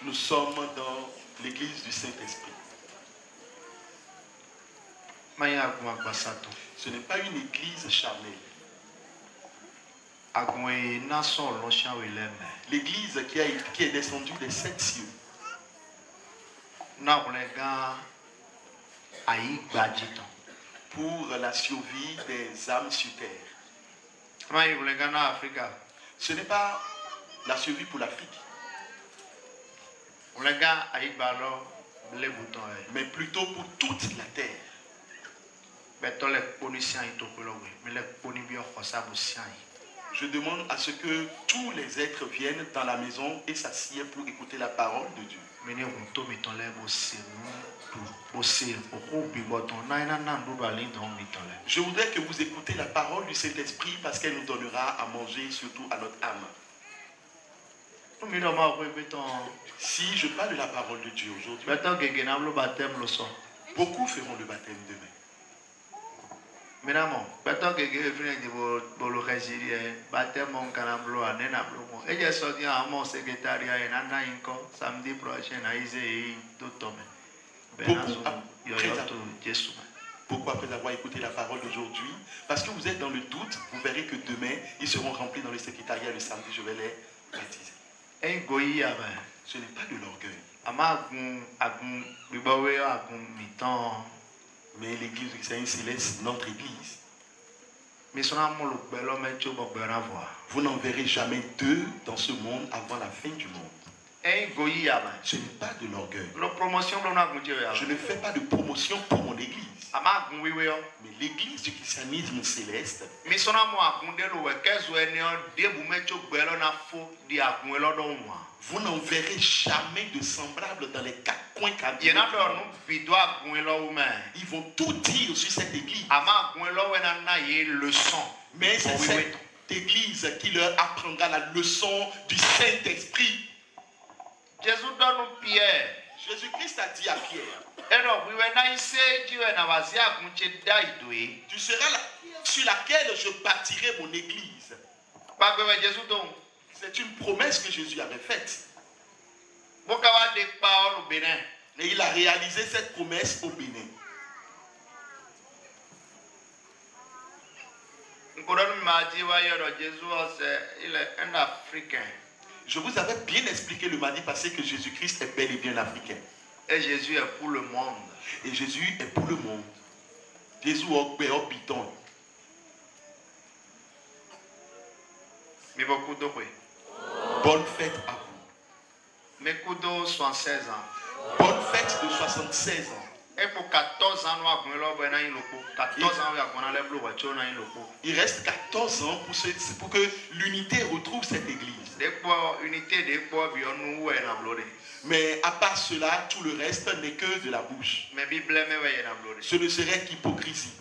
Nous sommes dans l'église du Saint-Esprit. Ce n'est pas une église charnelle. L'église qui est descendue des 7 cieux. Pour la survie des âmes sur terre. Ce n'est pas la survie pour l'Afrique. Mais plutôt pour toute la terre. Je demande à ce que tous les êtres viennent dans la maison et s'assiedent pour écouter la parole de Dieu. Je voudrais que vous écoutez la parole du Saint-Esprit parce qu'elle nous donnera à manger, surtout à notre âme. Si je parle de la parole de Dieu aujourd'hui, beaucoup feront le baptême demain. Beaucoup après avoir écouté la parole d'aujourd'hui, parce que vous êtes dans le doute, vous verrez que demain, ils seront remplis dans le secrétariat le samedi, je vais les baptiser. Ce n'est pas de l'orgueil. Mais l'église du Seigneur céleste, notre église. Vous n'en verrez jamais deux dans ce monde avant la fin du monde. Ce n'est pas de l'orgueil. Je ne fais pas de promotion pour mon église. Mais l'église du christianisme céleste, vous n'en verrez jamais de semblable dans les 4 coins cardinaux. Ils vont tout dire sur cette église. Mais c'est cette église qui leur apprendra la leçon du Saint-Esprit. Jésus-Christ a dit à Pierre, tu seras là sur laquelle je bâtirai mon église. C'est une promesse que Jésus avait faite. Et il a réalisé cette promesse au Bénin. Je vous avais bien expliqué le mardi passé que Jésus-Christ est bel et bien africain. Et Jésus est pour le monde. Et Jésus est pour le monde. Jésus est au piton. Bonne fête à vous. Mes coudos 76 ans. Bonne fête de 76 ans. Et pour 14 ans, il reste 14 ans pour que l'unité retrouve cette église. Mais à part cela, tout le reste n'est que de la bouche. Ce ne serait qu'hypocrisie.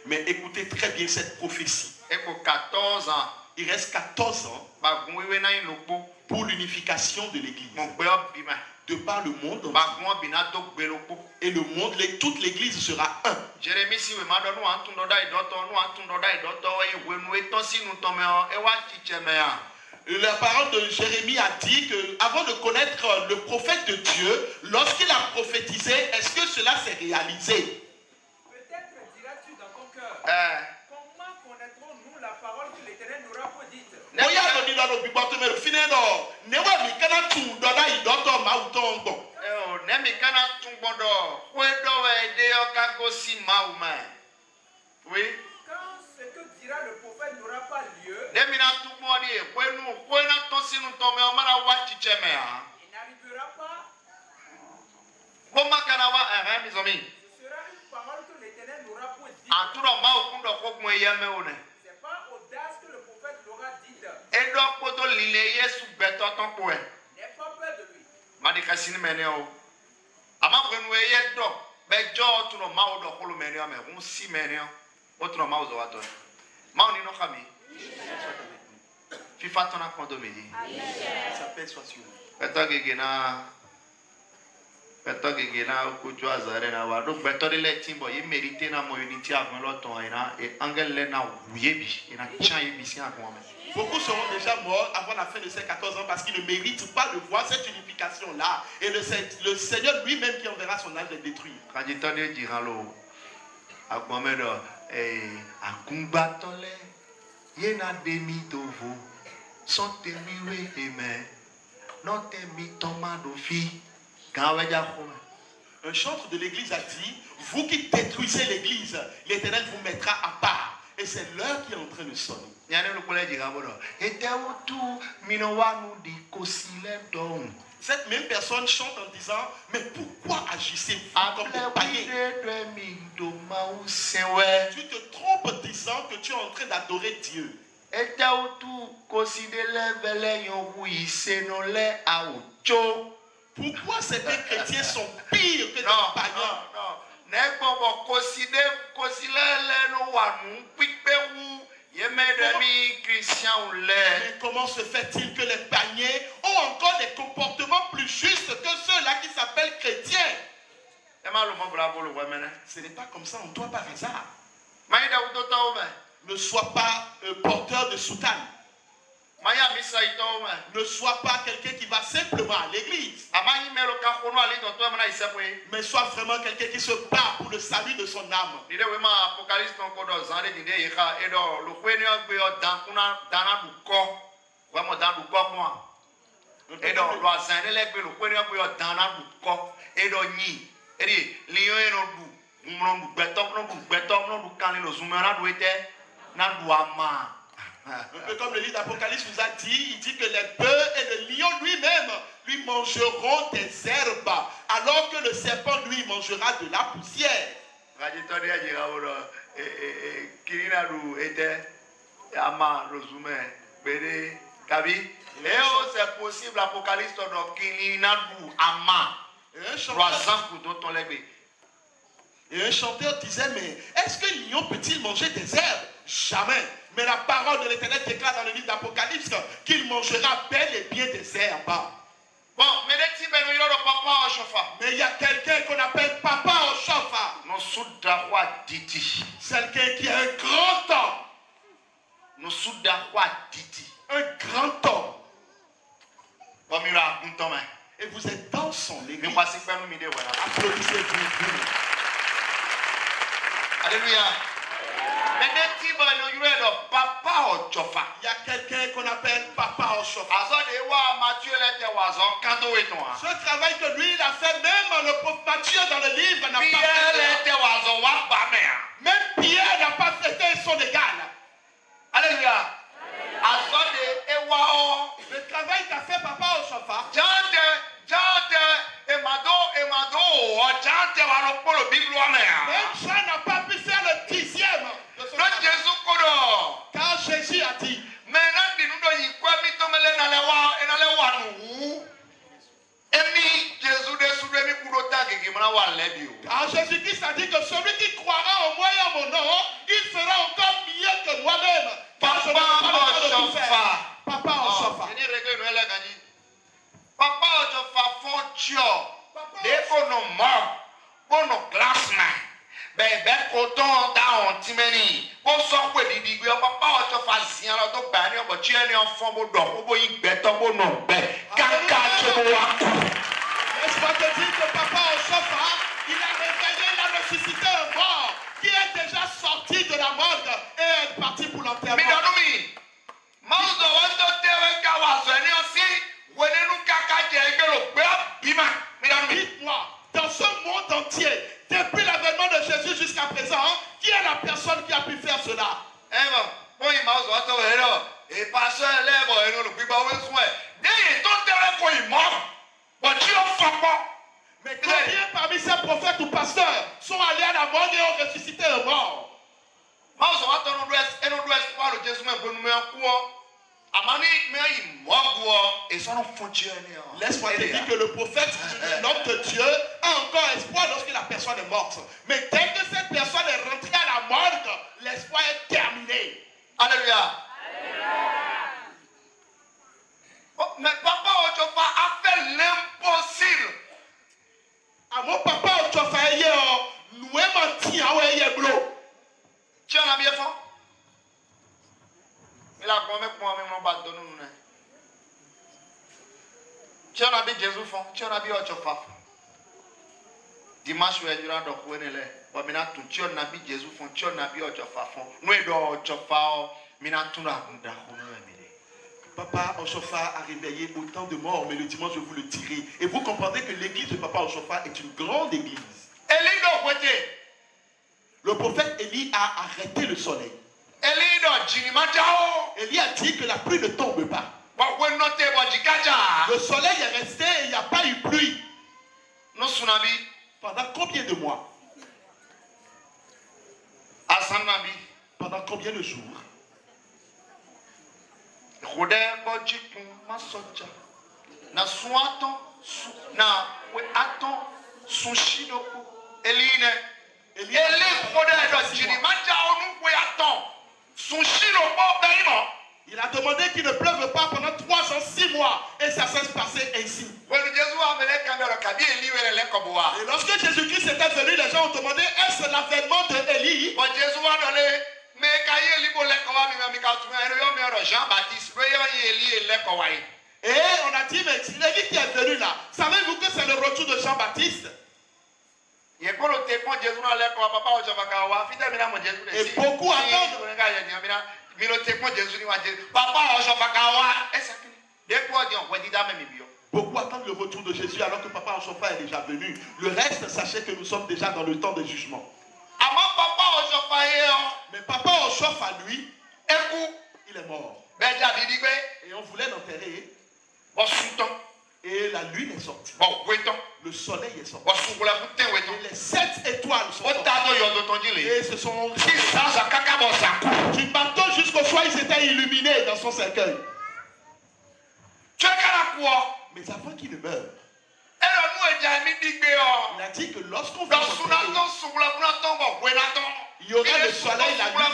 Mais écoutez très bien cette prophétie. Et pour 14 ans, il reste 14 ans pour l'unification de l'église. De par le monde et le monde, toute l'église sera un. La parole de Jérémie a dit que avant de connaître le prophète de Dieu, lorsqu'il a prophétisé, est-ce que cela s'est réalisé? Peut-être diras-tu dans ton cœur, comment connaîtrons-nous la parole que l'Éternel nous aura dite? le bibote me le finendo. Newa mi kana tu doda idoto ma utongo. Ne mi kana tu bodo. Wedo we de okagosi mauma. Oui. Quand ce que dira le prophète n'aura pas lieu, ne mi na tu modi e kwena tosinu tome o mara wachi chemea. il n'arrivera pas. Comment kana wa mes amis? Ce sera une parole que l'Éternel n'aura point dit. Aturo ma okundo kokun eyeme one. C'est pas audace que le prophète l'aura dit. Edo poto lile Yesu beto tonko e. N'aie pas peur de lui. Madika sini mene o. Ama kwenu eyedo bejo tuno ma odo kolo mene o me. Un si mene o. Otuno ma ozo wato. Ma oni no khami. Fifa tona kondo meji. Ça paix soit sur vous. Beto gegena okujo azare na wa do beto de le timbo ye mérité na mo unity agbon loton ina e angel le na wuyebi ina chan yebi si agbon me. Beaucoup seront déjà morts avant la fin de ces 14 ans parce qu'ils ne méritent pas de voir cette unification-là. Et le Seigneur lui-même qui enverra son âge les détruire. Quand je t'en dis,alo, agbomedo, akumbatole, yena demi tovo, son temiwe eme, non temi tomadofi, kaweja kome. Un chantre de l'église a dit, vous qui détruisez l'église, l'Éternel vous mettra à part. Et c'est l'heure qui est en train de sonner. Cette même personne chante en disant, mais pourquoi agissez-vous comme des païens? Tu te trompes en disant que tu es en train d'adorer Dieu. Pourquoi certains chrétiens sont pires que des païens? Mais comment se fait-il que les païens ont encore des comportements plus justes que ceux-là qui s'appellent chrétiens? Ce n'est pas comme ça en toi par hasard. Ne sois pas porteur de soutane. Ne sois pas quelqu'un qui va simplement à l'église. Mais sois vraiment quelqu'un qui se bat pour le salut de son âme. Un peu comme le livre d'Apocalypse nous a dit, il dit que les bœufs et le lion lui-même lui mangeront des herbes, alors que le serpent lui mangera de la poussière. C'est possible, l'Apocalypse et un chanteur disait, mais est-ce que le lion peut-il manger des herbes? Jamais. Mais la parole de l'Éternel déclare dans le livre d'Apocalypse qu'il mangera bel et bien des herbes. Bon, mais il y a quelqu'un qu'on appelle Papa Oshofa. C'est quelqu'un qui a un grand homme. Un grand homme. Et vous êtes dans son église. Applaudissez-vous. Alléluia. Il y a quelqu'un qu'on appelle Papa Oshofa. Ce travail que lui il a fait, même le pauvre Matthieu dans le livre n'a pas fait. Même Pierre n'a pas fait son égal. Alléluia. Le travail qu'a fait Papa Oshofa. Même Jean n'a pas pu faire le 10e. Car Jésus a dit, car Jésus-Christ a dit que celui qui croira au moi et à mon nom, il fera encore mieux que moi-même. Car je n'ai pas le temps de tout faire. Papa Oshofa. Papa Oshofa font des classement. Bẹ́ẹ̀ kò tán dáhùn tí mẹ́ni kó sọ pé dídí gbé ọ̀pá ọ̀tọ̀ fàṣì yẹn lọ tó gbà ní ọ̀pọ̀ tí ẹni ọ̀fọ́n bó dọ̀ gbogbo yìí gbẹ́tọ́ bó nà gbẹ káńká tó wà kú. Laisse moi te dire que Papa Oshofa, il a réveillé, il a ressuscité un mort qui est déjà sorti de la mort et est parti pour l'enterrement. Mi dọ̀dún mi, máa ń sọ wọ́n tó tẹ́wẹ́ ká Et pasteur lève et nous le pibao soin. Dès ton terrain pour il mort. Bon Dieu fait pas. Mais combien parmi ces prophètes ou pasteurs sont allés à la mort et ont ressuscité un mort? Laisse-moi te dire que le prophète, l'homme de Dieu, a encore espoir lorsque la personne est morte. Mais dès que cette personne est rentrée à la mort, l'espoir est terminé. Alléluia. Oh, mais papa Ochofa a fait l'impossible. À mon papa Ochofa, nous aimons menti à blo. Tu en as bien fait? Il a combien pour moi-même non pas donner nous. Tu en as bien Jésus fond, tu en as bien Ochofa. Dimanche où il y a donc où est le, bon maintenant tu en as bien Jésus fond, tu en as bien Ochofa fond. Nous est donc Ochofa, maintenant tout là nous d'accord. Papa Ochofa a réveillé autant de morts, mais le dimanche je vous le dirai. Et vous comprenez que l'église de Papa Ochofa est une grande église. Le prophète Élie a arrêté le soleil. Élie a dit que la pluie ne tombe pas. Le soleil est resté et il n'y a pas eu pluie. Pendant combien de mois? Pendant combien de jours? Il a demandé qu'il ne pleuve pas pendant 3 ans, 6 mois. Et ça s'est passé ainsi. Et lorsque Jésus-Christ était venu, les gens ont demandé, est-ce l'avènement de Élie? Et on a dit, mais Élie qui est venu là, savez-vous que c'est le retour de Jean-Baptiste? Et beaucoup attendent. Beaucoup attendent le retour de Jésus alors que Papa Ochofa est déjà venu. Le reste, sachez que nous sommes déjà dans le temps des jugements. Mais Papa Ochofa, lui, il est mort. Et on voulait l'enterrer. Et la lune est sortie. Le soleil est sorti. Et les 7 étoiles sont sorties. Et ce sont du matin jusqu'au soir, ils étaient illuminés dans son cercueil. Mais avant qu'il ne meure, il a dit que lorsqu'on va il y aura le soleil, la nuit.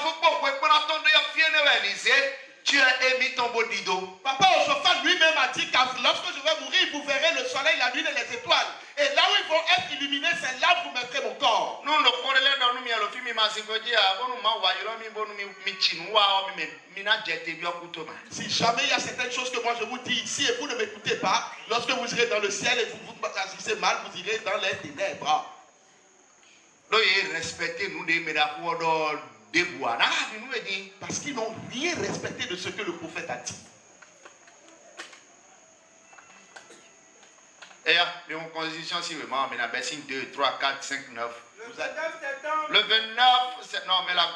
Papa Ochofa lui-même a dit que lorsque je vais mourir, vous verrez le soleil, la lune et les étoiles. Et là où ils vont être illuminés, c'est là où vous mettrez mon corps. Si jamais il y a certaines choses que moi je vous dis ici et vous ne m'écoutez pas, lorsque vous irez dans le ciel et vous vous agissez mal, vous irez dans les ténèbres. Respectez-nous des parce qu'ils n'ont rien respecté de ce que le prophète a dit. Et en constitution, si vraiment, mais la baissine 2, 3, 4, 5, 9. Le 29 septembre. Non, mais la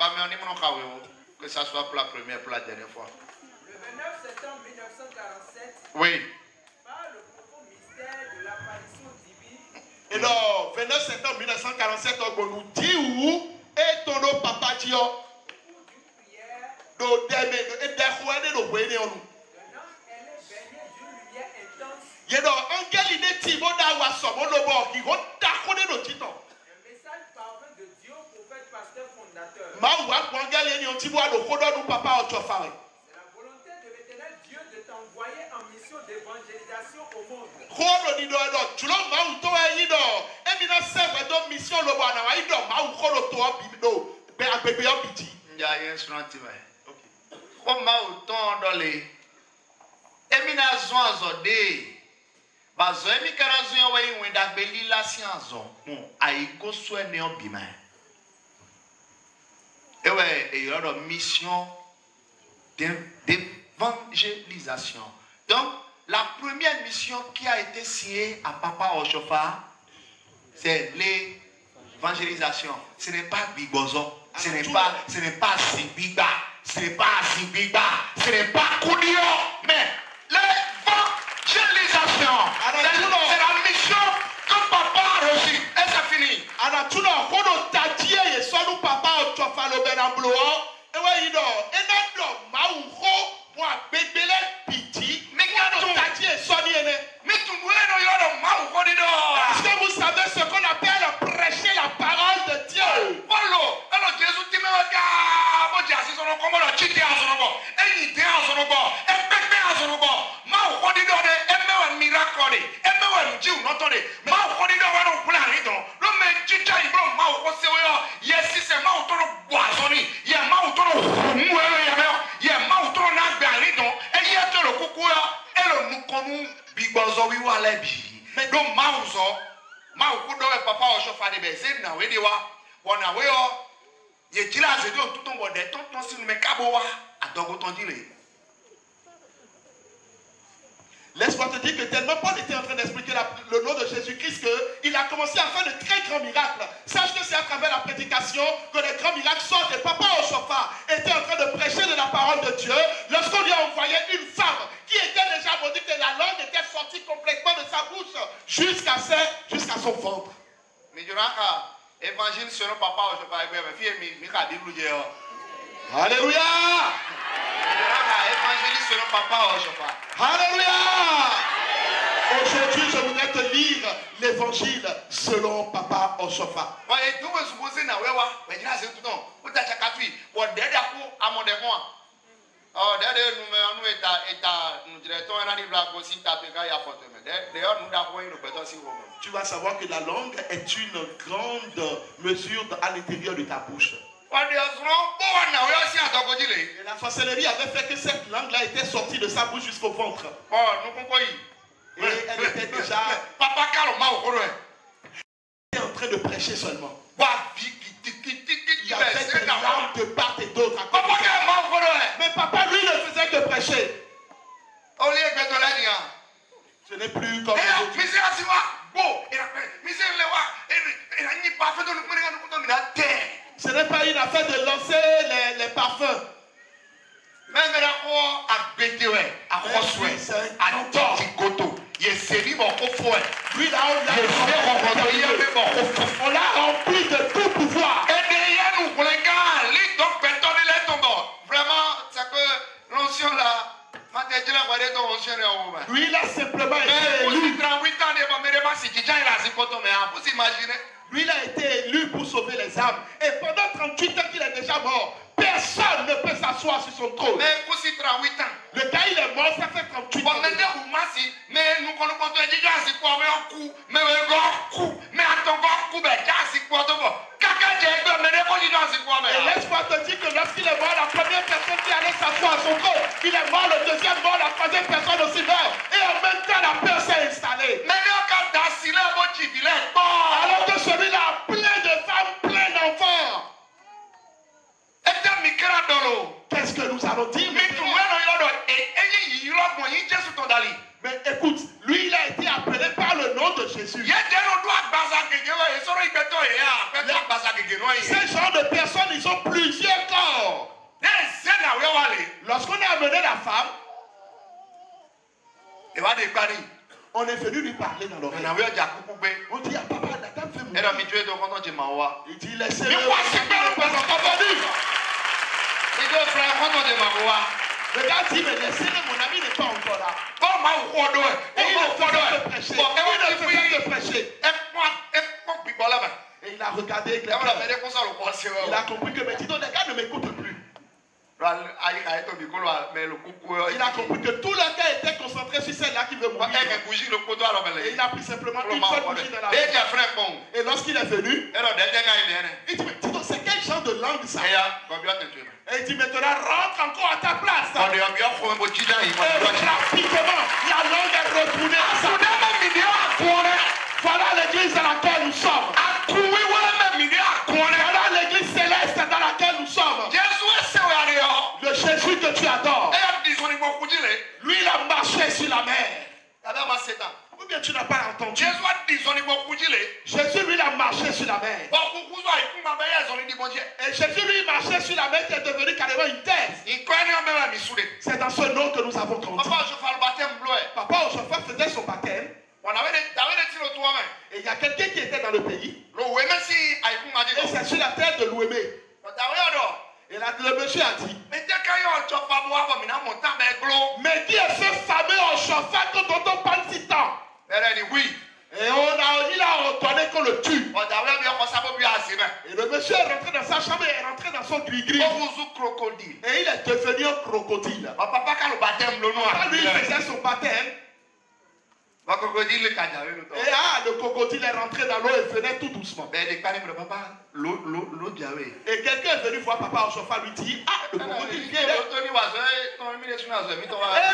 que ça soit pour la première, pour la dernière fois. Le 29 septembre 1947. Oui. Par le profond mystère de l'apparition divine. Et donc, 29 septembre 1947, on nous dit où est ton papa Dio? Le message parvint de Dieu au prophète pasteur fondateur. C'est la volonté de l'Éternel Dieu de t'envoyer en mission d'évangélisation au monde. Il y a un sentiment. Comme autant dans les éminations azodé. Bazo emikarazo ya wayi wenda belila sianzo. Aiko swene obima. Ewe, il y a une mission d'évangélisation. Donc, la première mission qui a été signée à Papa Ochofa, c'est l'évangélisation. Ce n'est pas Bigozo. Ce n'est pas Sibiba. ce n'est pas Zibiba, ce n'est pas Koudio, mais l'évangélisation. C'est la mission que papa a reçue. Et c'est fini. Anatuna kono tadie ye sonu papa otofa lo benamblo ewe ido enando mauho mo agbebele piti mikano tadie soni ene mitumweno yodo mauho dido. Est-ce que vous savez ce qu'on appelle prêcher la parole de Dieu? Polo elo Jésus timeweka boja sisono komodo chiti asonobo enyi te asonobo epepe asonobo mauho dido de emewe miracle emewe mjiu notode mauho dido wano plan dido. Chicha ibro ma o se o yes se ma o toro boazoni ye ma o toro mu e ye ma o toro na gba ri don e ye toro kuku yo e lo nu konu bigbozo wi wa lebi me do ma o ku do e papa o so fa de be se na we de wa wona we o ye jira se do tuton bo de tonton sinu me kabo wa adogo ton dire. Laisse-moi te dire que tellement Paul était en train d'expliquer le nom de Jésus-Christ qu'il a commencé à faire de très grands miracles. Sache que c'est à travers la prédication que les grands miracles sortent. Et papa au chauffard était en train de prêcher de la parole de Dieu lorsqu'on lui a envoyé une femme qui était déjà maudite et la langue était sortie complètement de sa bouche jusqu'à son ventre. Évangile selon papa au chauffard. Alléluia! Évangile selon papa au chauffard. Alléluia! Aujourd'hui, je voudrais te lire l'évangile selon papa Oshofa. Tu vas savoir que la langue est une grande mesure à l'intérieur de ta bouche. Et la sorcellerie avait fait que cette langue-là était sortie de sa bouche jusqu'au ventre. Et elle était déjà en train de prêcher seulement. Il y avait des larmes de part et d'autre. Mais papa, lui, ne faisait que prêcher. Ce n'est plus comme ce n'est pas une affaire de lancer les parfums. Lui, là, on l'a rempli de tout pouvoir. Vraiment, là. Lui, il a simplement été élu. Lui, il a été élu pour sauver les âmes. Et pendant 38 ans qu'il est déjà mort, personne ne peut s'asseoir sur son trône. Le gars, il est mort, ça fait 38 ans. Et laisse-moi te dire que lorsqu'il est mort, la première personne qui allait s'asseoir à son trône, il est mort, le deuxième mort, la troisième personne aussi meurt. Et en même temps, la peur s'est installée. Alors que celui-là a plein de femmes, plein d'enfants. Qu'est-ce que nous allons dire? Mais écoute, lui, il a été appelé par le nom de Jésus. Ces genres de personnes, ils ont plusieurs corps. Lorsqu'on a amené la femme, on est venu lui parler dans l'oreille. On dit, ah papa, la dame fait mourir. Il dit, laissez-le. Le gars dit, mais laissez-le, mon ami n'est pas encore là. Et il ne faisait que prêcher. Et il a regardé avec les cœurs. Il a compris que, mais dis donc, les gars ne m'écoutent plus. Il a compris que tout le gars était concentré sur celle-là qui veut mourir. Et il a pris simplement une seule bougie dans la main. Et lorsqu'il est venu, il dit, mais dis donc, c'est quel genre de langue ça? Et il dit, maintenant rentre encore à ta place. Et rapidement, la langue est retournée à sa place. Voilà l'église dans laquelle nous sommes. Voilà l'église céleste dans laquelle nous sommes. Le Jésus que tu adores. Lui, il a marché sur la mer. Ou bien tu n'as pas entendu? Jésus, lui, il a marché sur la mer. Et Jésus, lui, marchait sur la mer qui est devenue carrément une terre. C'est dans ce nom que nous avons grandi. Papa Oshofa faisait son baptême. Et il y a quelqu'un qui était dans le pays. Et c'est sur la terre de Louémé. Et là, le monsieur a dit, mais qui est ce fameux Oshofa dont on parle si tant? Oui. Et il a ordonné qu'on le tue. Et le monsieur est rentré dans sa chambre et est rentré dans son gris-gris. Et il est devenu un crocodile. Papa lui faisait son baptême. Et le crocodile est rentré dans l'eau et venait tout doucement. Et quelqu'un est venu voir Papa Oshofa, lui dit, ah, le crocodile vient. Et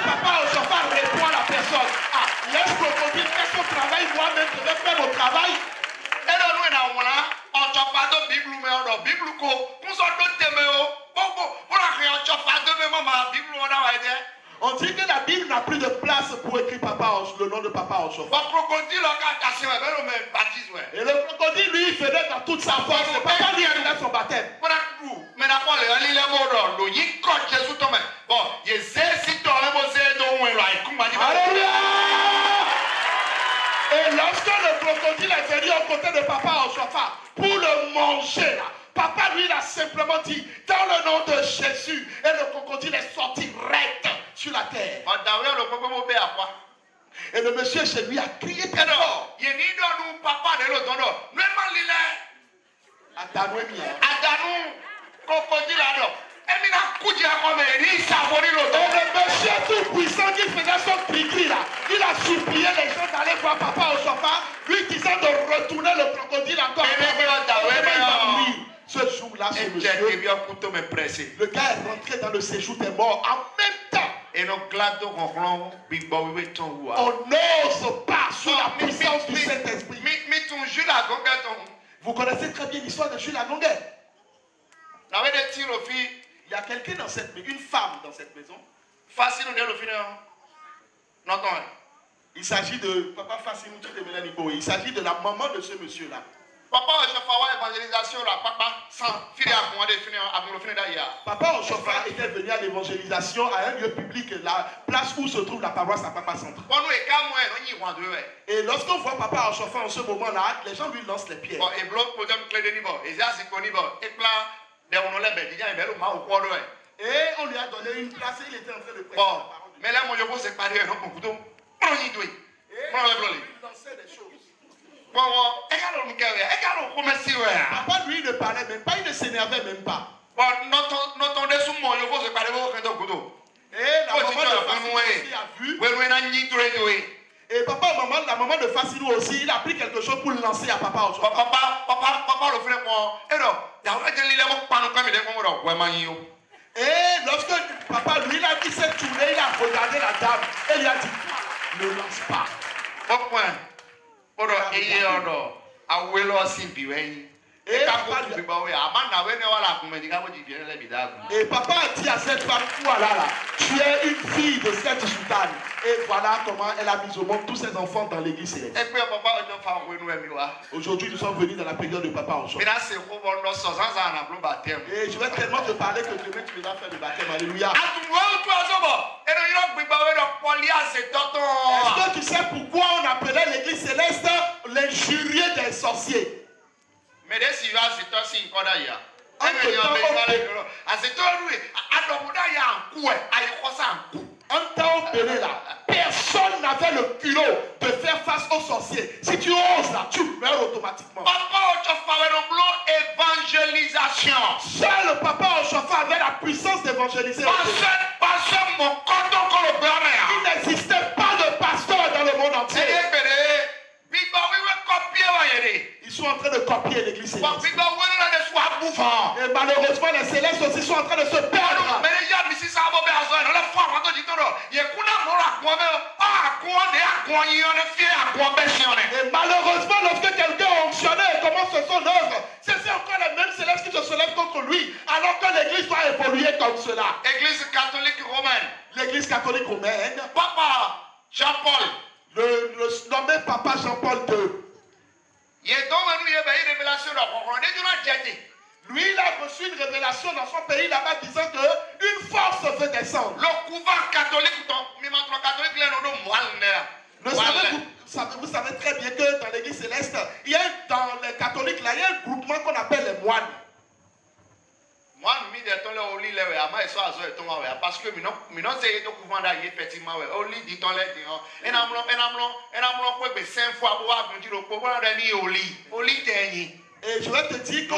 Papa Oshofa répond à la personne, ah, laisse le crocodile faire son travail, moi-même je vais faire mon travail. On dit que la Bible n'a plus de place pour écrire le nom de Papa Oshofa. Et le crocodile, lui, il faisait dans toute sa force. C'est Papa lui qui faisait son baptême. Alléluia! Et lorsque le crocodile est venu aux côtés de Papa Oshofa pour le manger là, Papa lui il a simplement dit dans le nom de Jésus, et le crocodile est sorti raide sur la terre. Et le monsieur chez lui a crié très fort. Et le monsieur tout puissant qui faisait son cri là, il a supplié les gens d'aller voir Papa Oshofa, lui disant de retourner le crocodile encore. Ce jour-là, ce monsieur, le gars est rentré dans le séjour des morts en même temps. On n'ose pas sous la puissance du Saint-Esprit. Vous connaissez très bien l'histoire de Jules Lagonguet. Il y a quelqu'un dans cette maison, une femme dans cette maison. Il s'agit de Papa Fassinouti de Mélanico. Il s'agit de la maman de ce monsieur-là. Papa Oshofa était venu à l'évangélisation à un lieu public, la place où se trouve la paroisse à Papa Centre. Et lorsqu'on voit Papa Oshofa en ce moment-là, les gens lui lancent les pierres. Et on lui a donné une place et il était en train de prêcher la parole. Et il lançait des choses. Papa lui ne parlait même pas, il ne s'énervait même pas. Et la maman de Fassinou aussi a vu. Et papa, la maman de Fassinou aussi, il a pris quelque chose pour le lancer à Papa Oshofa. Et lorsque papa lui il s'est tourné, il a regardé la dame et il a dit, ne lance pas. Et papa a dit à cette femme, voilà là, tu es une fille de cette soutane. Et voilà comment elle a mis au monde tous ses enfants dans l'église céleste. Aujourd'hui, nous sommes venus dans la période de Papa Oshofa. Et je vais tellement te parler que demain tu vas faire le baptême. Alléluia. Est-ce que tu sais pourquoi on appelait l'église céleste l'injurier des sorciers? Un temps opéré là, personne n'avait le culot de faire face aux sorciers. Si tu oses là, tu meurs automatiquement. Seul Papa Oshofa avait la puissance d'évangéliser. Il n'existait pas de pasteur dans le monde entier. Ils sont en train de copier l'église céleste. Et malheureusement, les célestes aussi sont en train de se perdre. Et malheureusement, lorsque quelqu'un est onctionné et commence son œuvre, c'est encore les mêmes célestes qui se lèvent contre lui, alors que l'église doit évoluer comme cela. L'église catholique romaine. Papa Jean-Paul. Le nommé Papa Jean-Paul II. Lui, il a reçu une révélation dans son pays là-bas disant qu'une force veut descendre. Le couvent catholique, vous savez très bien que dans l'église céleste, dans les catholiques, là, il y a un groupement qu'on appelle les moines. Parce que effectivement et je vais te dire que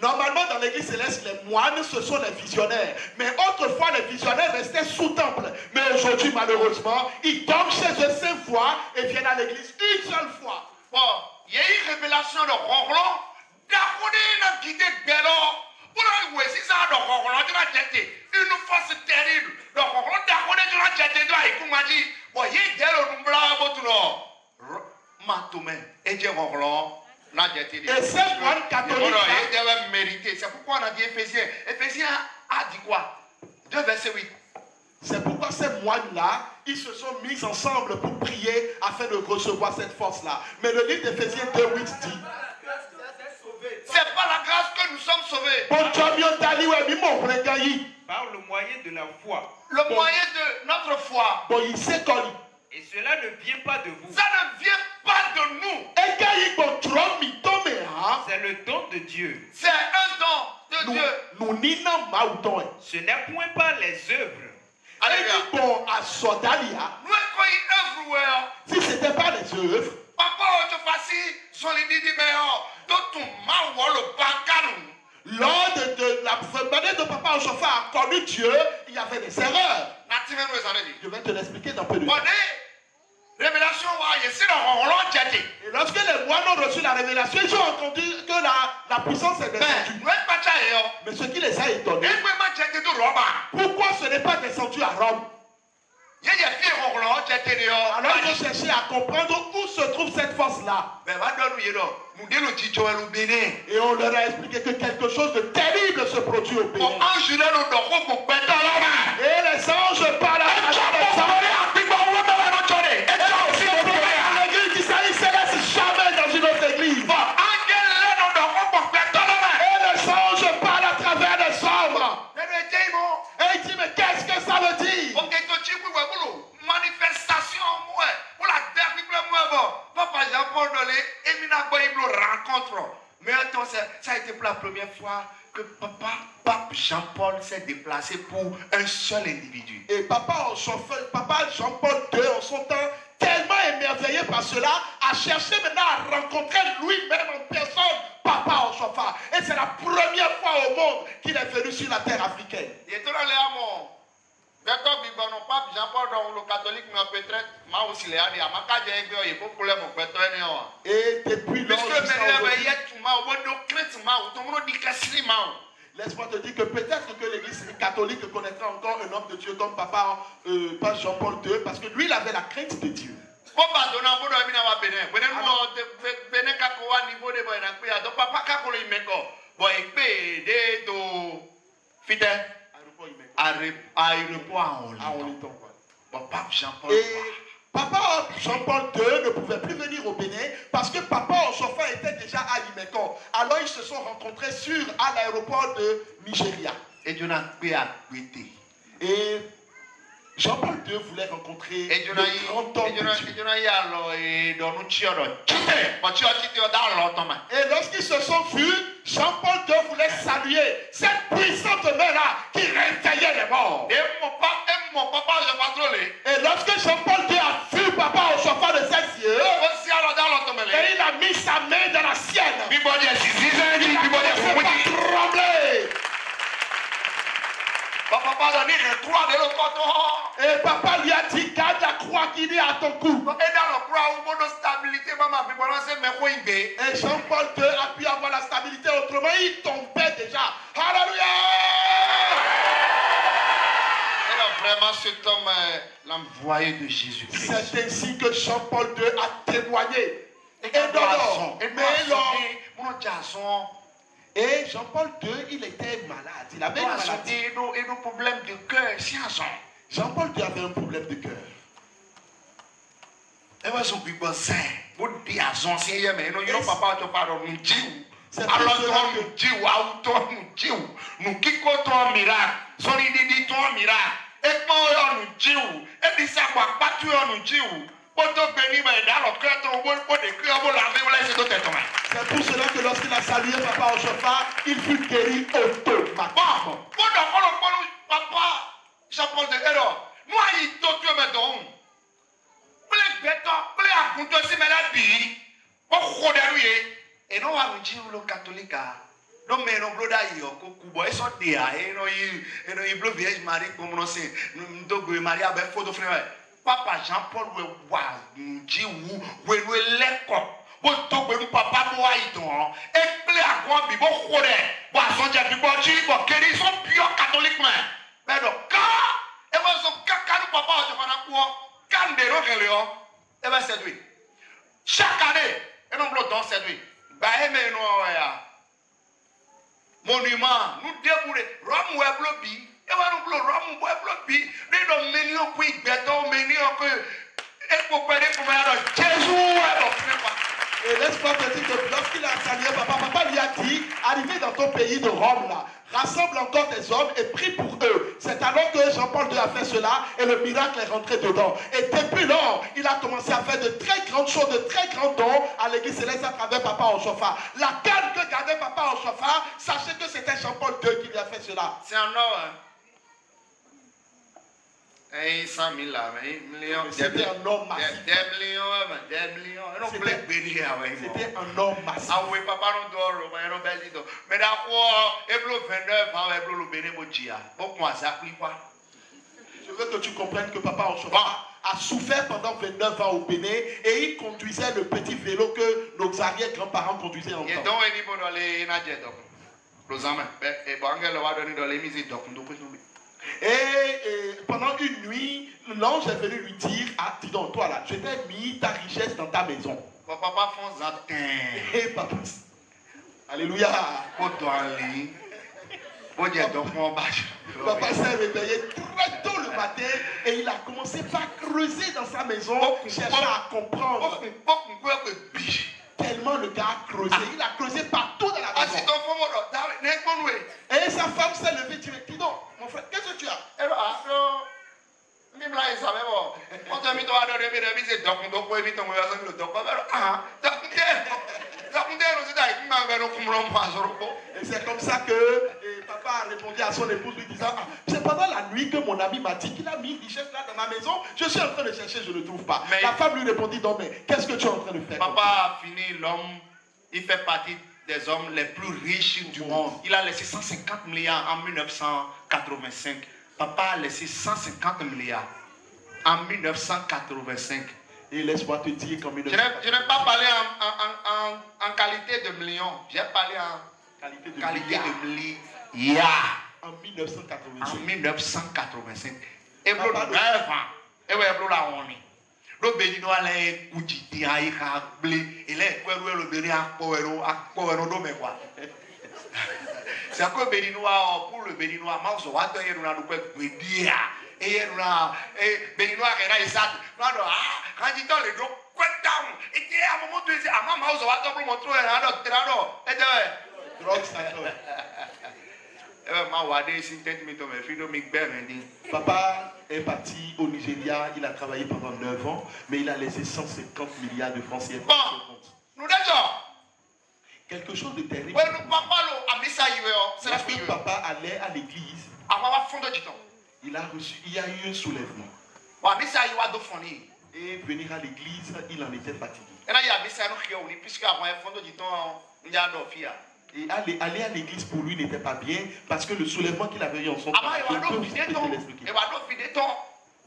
normalement dans l'église céleste, les moines ce sont les visionnaires. Mais autrefois les visionnaires restaient sous temple. Mais aujourd'hui malheureusement, ils dorment chez eux 5 fois et viennent à l'église une seule fois. Bon, il y a une révélation de Ronron. Une force terrible. Et ces moines catholiques, c'est pourquoi on a dit Éphésiens. Éphésiens a dit quoi? 2 verset 8. C'est pourquoi ces moines-là, ils se sont mis ensemble pour prier afin de recevoir cette force-là. Mais le livre d'Éphésiens 2:8 dit, c'est par la grâce que nous sommes sauvés. Par le moyen de la foi. Le moyen de notre foi. Et cela ne vient pas de vous. Ça ne vient pas de nous. C'est le don de Dieu. C'est un don de Dieu. Ce n'est point par les œuvres. Si c'était pas les œuvres, lors de la manière dont Papa Ochofa a connu Dieu, il y avait des erreurs. Je vais te l'expliquer dans peu de temps. Et lorsque les moines ont reçu la révélation, ils ont entendu que la puissance est descendue. Mais ce qui les a étonnés, pourquoi ce n'est pas descendu à Rome? Alors ils ont cherché à comprendre où se trouve cette force-là. Et on leur a expliqué que quelque chose de terrible se produit au pays. Et les anges parlent à l'église d'Israël se laisse jamais dans une autre église. Et les anges parlent à travers les hommes. Et il dit, mais qu'est-ce que ça veut dire? Manifestation, pour la Papa Jean-Paul rencontre. Mais attends, ça a été pour la première fois que Papa Jean-Paul s'est déplacé pour un seul individu. Et Papa Jean-Paul II, en son temps, tellement émerveillé par cela, a cherché maintenant à rencontrer lui-même en personne Papa Ochofa. Et c'est la première fois au monde qu'il est venu sur la terre africaine. Et depuis lors, laisse-moi te dire que peut-être que l'église catholique connaîtra encore un homme de Dieu comme Papa Jean-Paul II, parce que lui, il avait la crainte de Dieu. Et Papa Jean-Paul II ne pouvait plus venir au Bénin parce que Papa Ochofa était déjà à Imeko. Alors ils se sont rencontrés à l'aéroport de Nigeria. Et Jean-Paul II voulait rencontrer le grand homme de Dieu. Et lorsqu'ils se sont vus, Jean-Paul II voulait saluer cette puissante main-là qui réveillait les morts. Et lorsque Jean-Paul II a vu Papa Ochofa de ses yeux, et il a mis sa main dans la sienne, il a commencé à trembler. Et papa lui a dit, garde la croix qu'il est à ton cou. Et Jean-Paul II a pu avoir la stabilité, autrement il tombait déjà. Alléluia! Vraiment, cet homme est l'envoyé de Jésus-Christ. C'est ainsi que Jean-Paul II a témoigné. Et Jean-Paul II, il était malade. Il avait une maladie. Et nos problèmes de cœur, Jean-Paul II avait un problème de cœur. Et moi, je suis bon, c'est pour dire à son seigneur, mais non, papa, tu parles de Dieu. Alors, ton Dieu, ton Dieu, nous qui ton miracle, son idée ton miracle, et moi, nous Dieu, et dit ça, quoi, pas tu nous Dieu. C'est pour cela que lorsqu'il a salué Papa Oshofa, il fut guéri automatiquement. Papa, j'apprends de erreur. Moi, il t'occupe maintenant. Et non, on dit le catholique. Non, mais non, bloda yo, kubo, et so dia, et non, il bloque vieille Marie, comme on sait, nous Marie a ben photo frère. Papa Jean-Paul, we dit we l'école. Bon, donc, papa, moi, il doit. Et plaît à quoi, bibo, khode. Bon, son dia, bibo, bon, qu'ils sont purs catholiques, mais donc, quand, et moi, son caca, papa, je vais en quoi, quand des gens, et bien, c'est lui. Chaque année, et non, dans cette nuit, bah, mais non, monument, nous déboulons, Rome ou Eblobi, et nous Rome ou Eblobi, nous sommes menus au quick, béton, menus au que, et pour pérer pour Jésus, et laisse-moi te dire que lorsqu'il a salué papa lui a dit, arrivé dans ton pays de Rome là, rassemble encore des hommes et prie pour eux. C'est alors que Jean-Paul II a fait cela et le miracle est rentré dedans. Et depuis lors, il a commencé à faire de très grandes choses, de très grands dons à l'église céleste à travers Papa Oshofa. La canne que gardait Papa Oshofa, sachez que c'était Jean-Paul II qui lui a fait cela. C'est un or, hein? 100 000 là, c'était un homme massif. Des millions. C'était un homme massif. Ah oui, papa non dort, mais d'accord, Eblo 29 ans, Eblo le béné modia. Pourquoi ça plie quoi? Je veux que tu comprennes que Papa Oshofa a souffert pendant 29 ans au Bénin et il conduisait le petit vélo que nos arrière-grands-parents conduisaient en temps. Et donc, il faut dans les nagets donc. Los amis, et bon, on va donner dans les musiques donc nous pouvons. Et pendant une nuit, l'ange est venu lui dire, ah, dis donc, toi là, je t'ai mis ta richesse dans ta maison. Papa fonce à terre. Et papa, alléluia. Papa s'est réveillé très tôt le matin et il a commencé par creuser dans sa maison, cherchant à comprendre. Tellement le gars a creusé, il a creusé partout dans la maison. Et sa femme s'est levée et dit, dis donc, mon frère, qu'est-ce que tu as? Et c'est comme ça que papa a répondu à son épouse lui disant, ah, c'est pendant la nuit que mon ami m'a dit qu'il a mis une richesse là dans ma maison, je suis en train de chercher, je ne trouve pas. Mais la femme lui répondit, non mais qu'est-ce que tu es en train de faire? Papa a fini, l'homme, il fait partie des hommes les plus riches du monde. Il a laissé 150 milliards en 1985. Papa a laissé 150 milliards en 1985. Et laisse-moi te dire qu'en 1985... Je n'ai pas parlé en qualité de millions. J'ai parlé en qualité de milliards. En 1985. En 1985. Et vous le rêvez. Et vous le rêvez. Le béni doit aller coucher à blé. Et là, le béni a couvert au domaine quoi. C'est à quoi le béni noir pour le béni noir. Moi, je vais te dire que dire. Et béni noir est exact. Quand il donne les drogues, quoi down. Et tu es à un moment de dire, ah maman, je vais te montrer un autre. Et tu drogue, ça doit. Papa est parti au Nigeria, il a travaillé pendant 9 ans, mais il a laissé 150 milliards de francs CFA. Nous déjà. Quelque chose de terrible. Lorsque papa allait à l'église, il y a eu un soulèvement. Et venir à l'église, il en était fatigué. Et aller à l'église pour lui n'était pas bien parce que le soulèvement qu'il avait eu en son temps,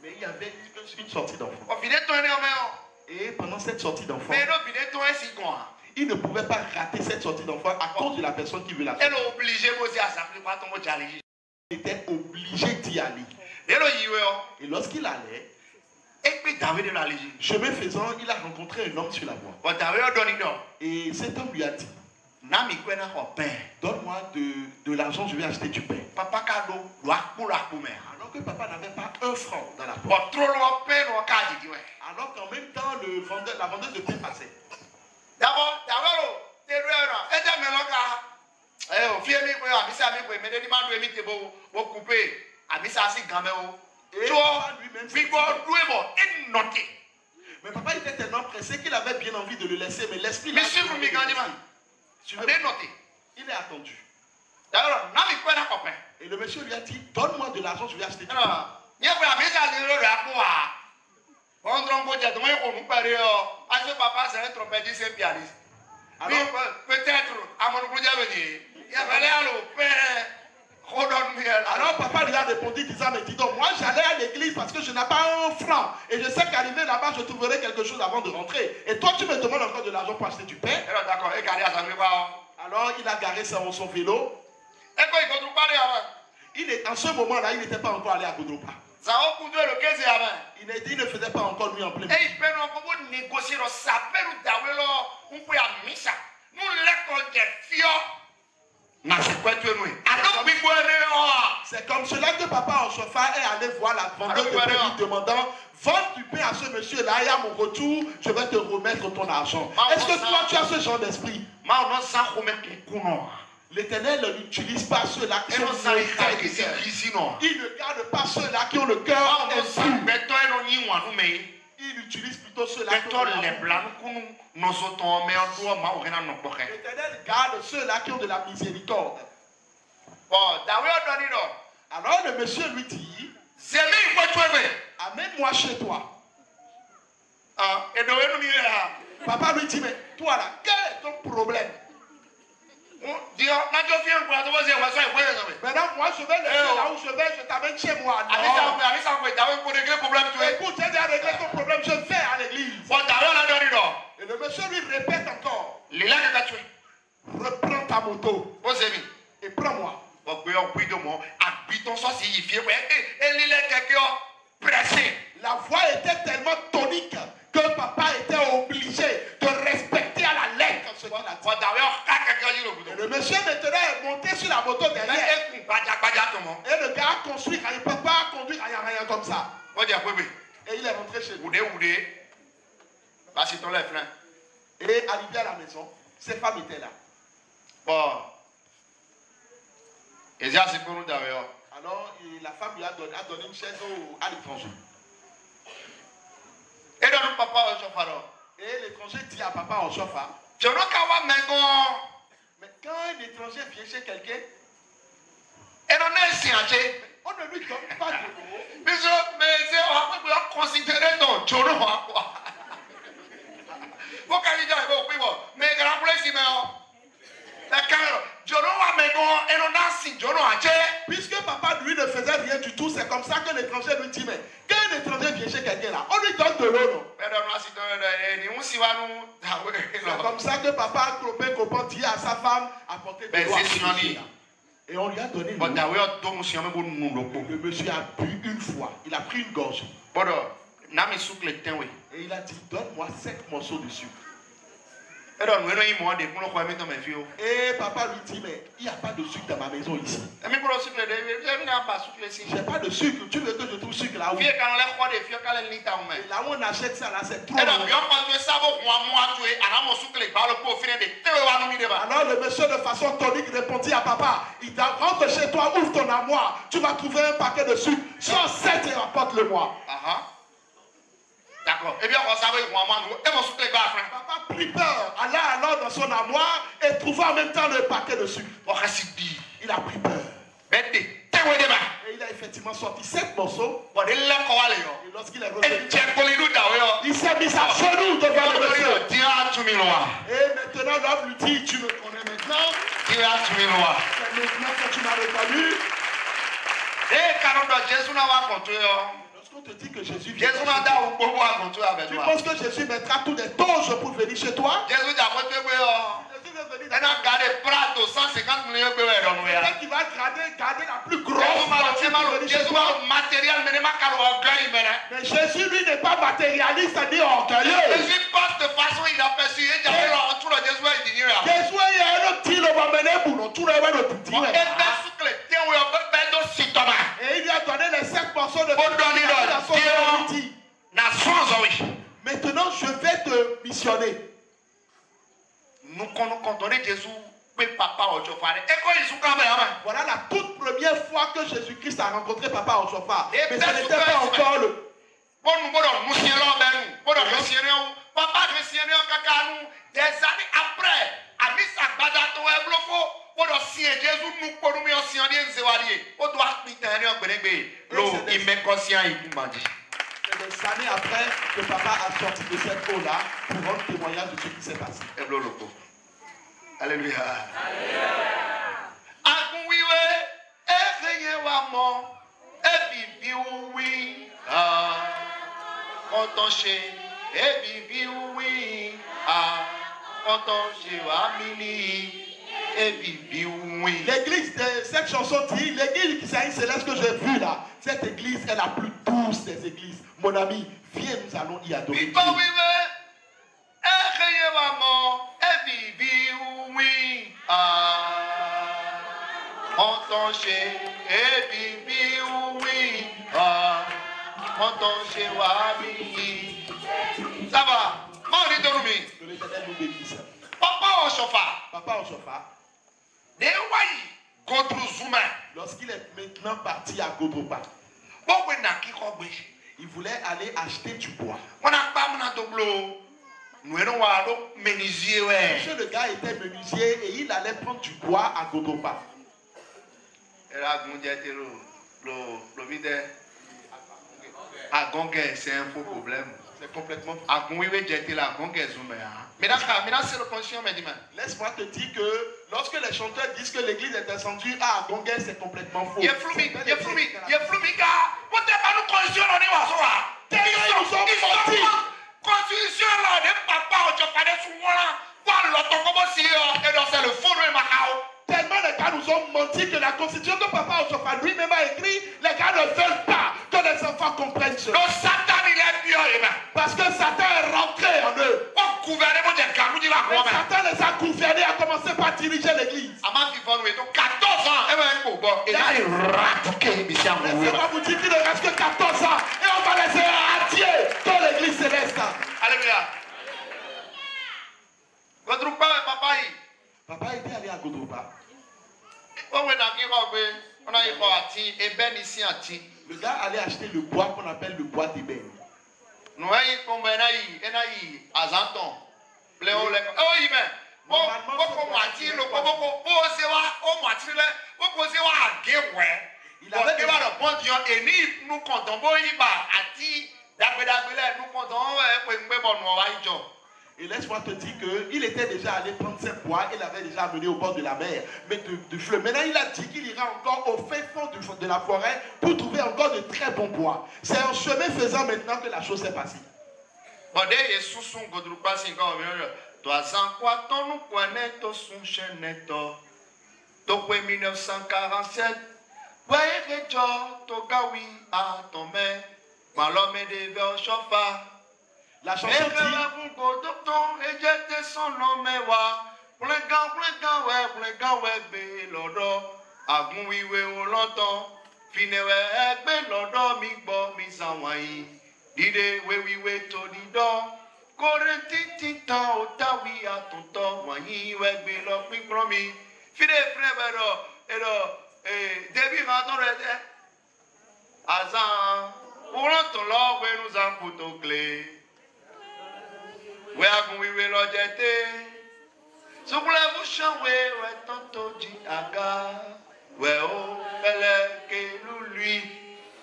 mais il y avait une sortie d'enfant. Et pendant cette sortie d'enfant, il ne pouvait pas rater cette sortie d'enfant à cause de la personne qui veut la sortir. Il était obligé d'y aller. Et lorsqu'il allait, chemin faisant, il a rencontré un homme sur la voie. Et cet homme lui a dit, Donne-moi de l'argent, je vais acheter du pain. Papa cadeau, Alors que papa n'avait pas un franc dans la poche. alors Alors qu'en même temps, la vendeuse de pain passait. d'abord, Mais papa était tellement pressé qu'il avait bien envie de le laisser, mais l'esprit l'a il est attendu. Et le monsieur lui a dit, donne-moi de l'argent, je vais acheter du pain. Papa, c'est un trompettiste, c'est un pianiste. Peut-être, à mon groupe, il y avait alors papa lui a répondu disant, mais dis donc, moi j'allais à l'église parce que je n'ai pas un franc. Et je sais qu'arrivé là-bas, je trouverai quelque chose avant de rentrer. Et toi, tu me demandes encore de l'argent pour acheter du pain. Alors il a garé son vélo. En ce moment-là, il n'était pas encore allé à Goudroupa. Il ne faisait pas encore nuit en plein. C'est comme cela que papa en chauffard est allé voir la vendeuse de pain lui demandant, vends du pain à ce monsieur-là et à mon retour, je vais te remettre ton argent. Est-ce que toi tu as ce genre d'esprit? L'Éternel n'utilise pas ceux-là qui sont il ne garde pas ceux-là qui ont le cœur impur. Il utilise plutôt ceux-là qui ont l'Éternel garde ceux-là qui ont de la miséricorde. Alors le monsieur lui dit, amène-moi chez toi. Papa lui dit, mais toi là, quel est ton problème? Maintenant moi je vais laisser là où je vais, je t'amène chez moi. Écoute, j'ai déjà réglé ton problème, je vais à l'église. Et le monsieur lui répète encore, reprends ta moto et prends-moi. La voix était tellement tonique que papa était obligé de respecter à la lettre ce qu'il a dit. Et le monsieur maintenant est monté sur la moto derrière. Et le gars a construit, il ne peut pas conduire rien comme ça. Et il est rentré chez lui. Et arrivé à la maison, ses femmes étaient là. Alors la femme lui a donné une chaise à l'étranger. Et l'étranger dit à papa en chauffard, mais quand un étranger vient chez quelqu'un, on ne lui donne pas de puisque papa lui ne faisait rien du tout, c'est comme ça que l'étranger lui dit, mais quand un étranger vient chez quelqu'un là, on lui donne de l'eau, non? C'est comme ça que papa Clopin dit à sa femme, apportez de l'eau. Et on lui a donné l'eau. Le monsieur a bu une fois, il a pris une gorgée. Et il a dit, donne-moi 5 morceaux de sucre. Et papa lui dit, mais il n'y a pas de sucre dans ma maison ici. J'ai pas de sucre, tu veux que je trouve sucre là où? Et là où on achète ça là, c'est trop. Alors le monsieur de façon tonique répondit à papa, il dit, rentre chez toi, ouvre ton armoire, tu vas trouver un paquet de sucre, sors 7 et apporte-le-moi. D'accord. Eh bien, on savait papa prit peur, alla alors dans son armoire et trouva en même temps le paquet de sucre. Il a pris peur. Et il a effectivement sorti 7 morceaux. Et lorsqu'il est revenu, il s'est mis à genoux devant le monsieur. Et maintenant l'homme lui dit, tu me connais maintenant. C'est maintenant que tu m'as reconnu. Lorsqu'on te dit que Jésus vient, tu penses que Jésus mettra tous les toges pour venir chez toi? Jésus veut venir dans peut-être qu'il va garder la plus grosse voiture chez toi. Mais Jésus lui n'est pas matérialiste ni orgueilleux. Jésus est un Et il lui a donné les 5 morceaux de pain. Maintenant, je vais te missionner. Voilà la toute première fois que Jésus-Christ a rencontré Papa Oshofa. Mais ce n'était pas encore le... Des années après, à c'est des années après que Papa a sorti de cette eau-là pour rendre témoignage de ce qui s'est passé. Alléluia. L'église de cette chanson dit, l'église qui s'est céleste que j'ai vue là, cette église est la plus douce des églises. Mon ami, viens, nous allons y adorer Dieu. Ça va? Que l'Éternel nous bénisse. Papa Oshofa. Lorsqu'il est maintenant parti à Godroba, il voulait aller acheter du bois. Monsieur le gars était menuisier et il allait prendre du bois à Godroba. C'est un faux problème. C'est complètement faux. Laisse-moi te dire que lorsque les chanteurs disent que l'église est incendie à Agongue, c'est complètement faux. Tellement les gars nous ont menti que la constitution que Papa Oshofa lui-même a écrit, les gars ne veulent pas que les enfants comprennent cela. Parce que Satan est rentré en eux. Satan les a gouvernés, à commencer par diriger l'église. Laissez-moi vous dire qu'il ne reste que 14 ans et on va les éradier dans l'église céleste. Alléluia. Papa était allé à Godroba. Le gars allait acheter le bois qu'on appelle le bois d'ébène. Il avait Et laisse-moi te dire qu'il était déjà allé prendre ses bois, il l'avait déjà amené au bord de la mer, mais du fleuve. Maintenant, il a dit qu'il ira encore au fin fond de la forêt pour trouver encore de très bons bois. C'est en chemin faisant maintenant que la chose s'est passée. Depuis 1947, la chanson dit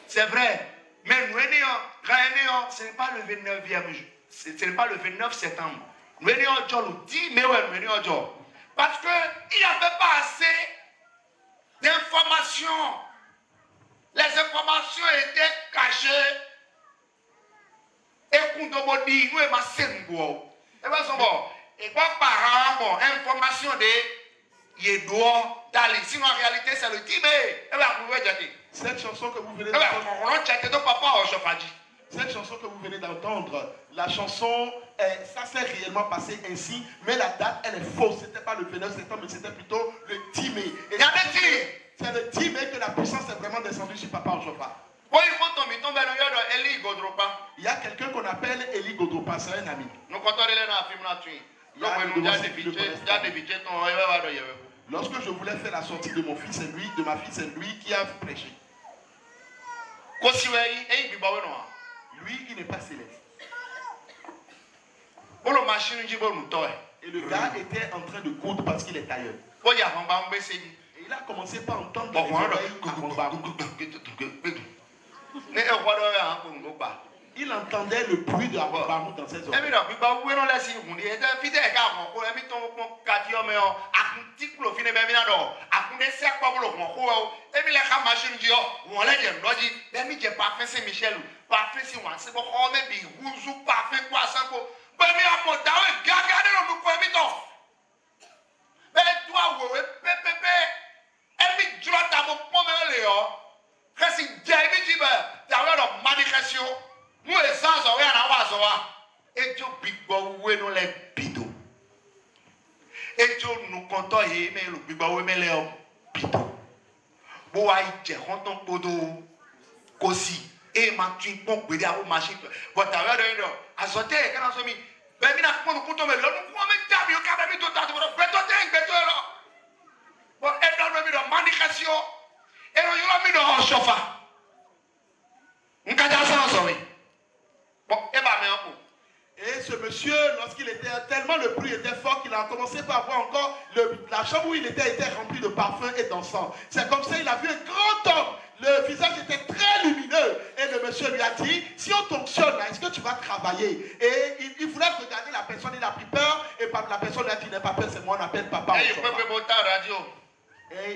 c'est vrai, mais nous, ce n'est pas le 29e jour. Ce n'est pas le 29 septembre. Nous sommes le 10 mai. Parce qu'il n'y avait pas assez d'informations. Les informations étaient cachées. Et nous avons dit, nous sommes et quoi par an, information de Yédoua, Dali. Sinon, en réalité, c'est le 10 mai. cette chanson que vous venez d'entendre. Cette chanson que vous venez d'entendre, la chanson, ça s'est réellement passé ainsi, mais la date, elle est fausse. C'était pas le 29 septembre, mais c'était plutôt le 10 mai. Et c'est le 10 mai que la puissance est vraiment descendue sur Papa Oshofa. Il y a quelqu'un qu'on appelle Eli Godropa, c'est un ami. Lorsque je voulais faire la sortie de mon fils, c'est lui, de ma fille, c'est lui qui a prêché. Lui, il n'est pas céleste. Et le gars était en train de coudre parce qu'il est tailleur. Et il a commencé par entendre des oreilles à il entendait le bruit de Abamou dans ses oreilles. Nous les sans oreilles à la voix, et tu bigoué nous les bidons. Et tu nous comptons et mais le bigoué mais les bidons. Boaï, tu rentres en podo, aussi, et ma tu pompe de la machine. Votre aveur de l'heure, à sauter, quand on se mit, ben, il n'a pas de couteau, mais là, nous pouvons mettre ta vie au cabane de ta tour, beto là. Bon, et dans le milieu de mandication, et dans le milieu de chauffard. On a déjà ça ensemble. Et ce monsieur, lorsqu'il était tellement le bruit était fort qu'il a commencé par voir encore la chambre où il était remplie de parfums et d'encens. C'est comme ça qu'il a vu un grand homme. Le visage était très lumineux. Et le monsieur lui a dit, si on t'onctionne là, est-ce que tu vas travailler? Et il voulait regarder la personne, il a pris peur. Et la personne lui a dit, n'aie pas peur, c'est moi, on appelle papa. Et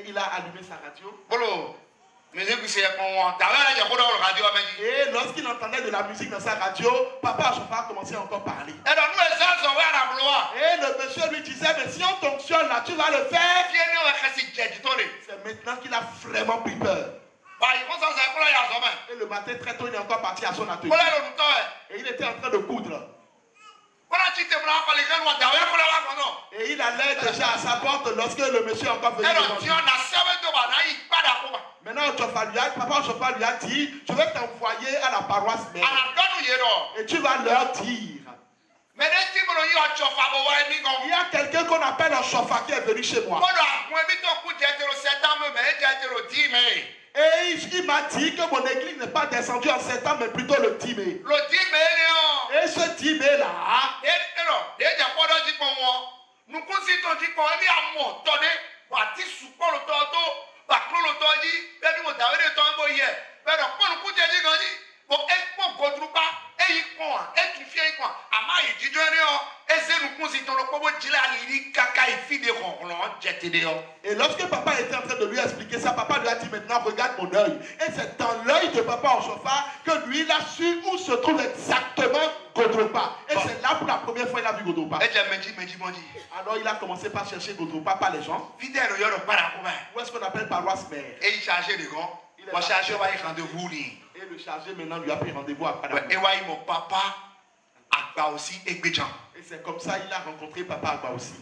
il a allumé sa radio. Et lorsqu'il entendait de la musique dans sa radio, Papa Oshofa a commencé à encore parler. Et le monsieur lui disait, mais si on t'onctionne là, tu vas le faire. C'est maintenant qu'il a vraiment pris peur. Et le matin très tôt, il est encore parti à son atelier. Et il était en train de coudre. Et il allait déjà à sa porte lorsque le monsieur est encore venu. Maintenant, Papa Oshofa lui a dit, je vais t'envoyer à la paroisse mère. Et tu vas leur dire. Il y a quelqu'un qu'on appelle Oshofa qui est venu chez moi. Et il m'a dit que mon église n'est pas descendue en septembre, mais plutôt le 10 mai. Et ce 10 mai là, et lorsque papa était en train de lui expliquer ça, papa lui a dit maintenant regarde mon œil. Et c'est dans l'œil de Papa Oshofa que lui il a su où se trouve exactement Godropa. Et c'est là pour la première fois il a vu Godropa. Alors il a commencé par chercher Godropa par les gens. Où est-ce qu'on appelle paroisse mère? Et il chargeait les grands. Il a chargé rendez-vous. Et le chargé maintenant lui a pris rendez-vous à Padam. Et mon papa Agba aussi et Béjan. Et c'est comme ça il a rencontré Papa Agba aussi.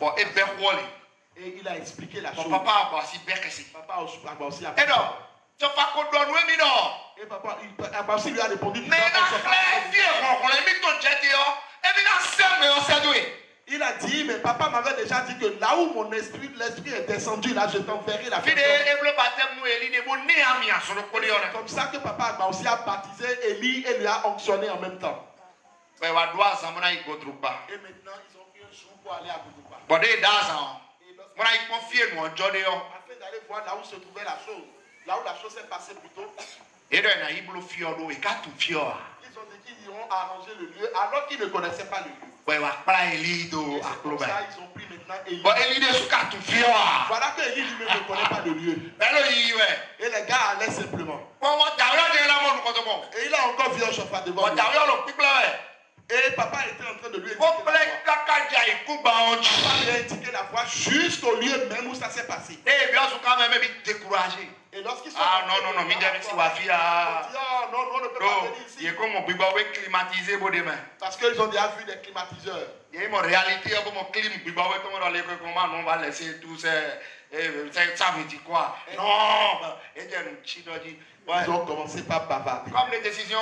Et il a expliqué la chose. Papa Agba aussi Papa Agba aussi a et donc, tu vas pas qu'on doit nous aimer non. Et Papa Agba aussi lui a répondu. Mais la clé on l'a mis ton jet et puis dans ce mais on s'est doué. Il a dit, mais papa m'avait déjà dit que là où mon l'esprit est descendu, là je t'enverrai la personne. C'est comme ça que papa Agba aussi a baptisé Élie et lui a onctionné en même temps. Et maintenant ils ont pris un jour pour aller à Godropa. Afin d'aller voir là où se trouvait la chose, là où la chose s'est passée plus tôt. Ils ont dit qu'ils iront arranger le lieu alors qu'ils ne connaissaient pas le lieu. C'est pour ça ils ont pris maintenant Élie. Voilà que Élie lui-même ne connaît pas le lieu. Et les gars allaient simplement. Et il a encore vu Oshofa devant lui. Et papa était en train de lui indiquer papa lui a indiqué la voie jusqu'au lieu même où ça s'est passé. Et lorsqu'ils sont non, ils ont dit, oh non, on ne peut pas venir ici. Parce qu'ils ont déjà vu des climatiseurs. Il y a une réalité, mon clim, comment on va laisser tout ça. Ça veut dire quoi? Non, Ils ont commencé par bavarder. Comme les décisions,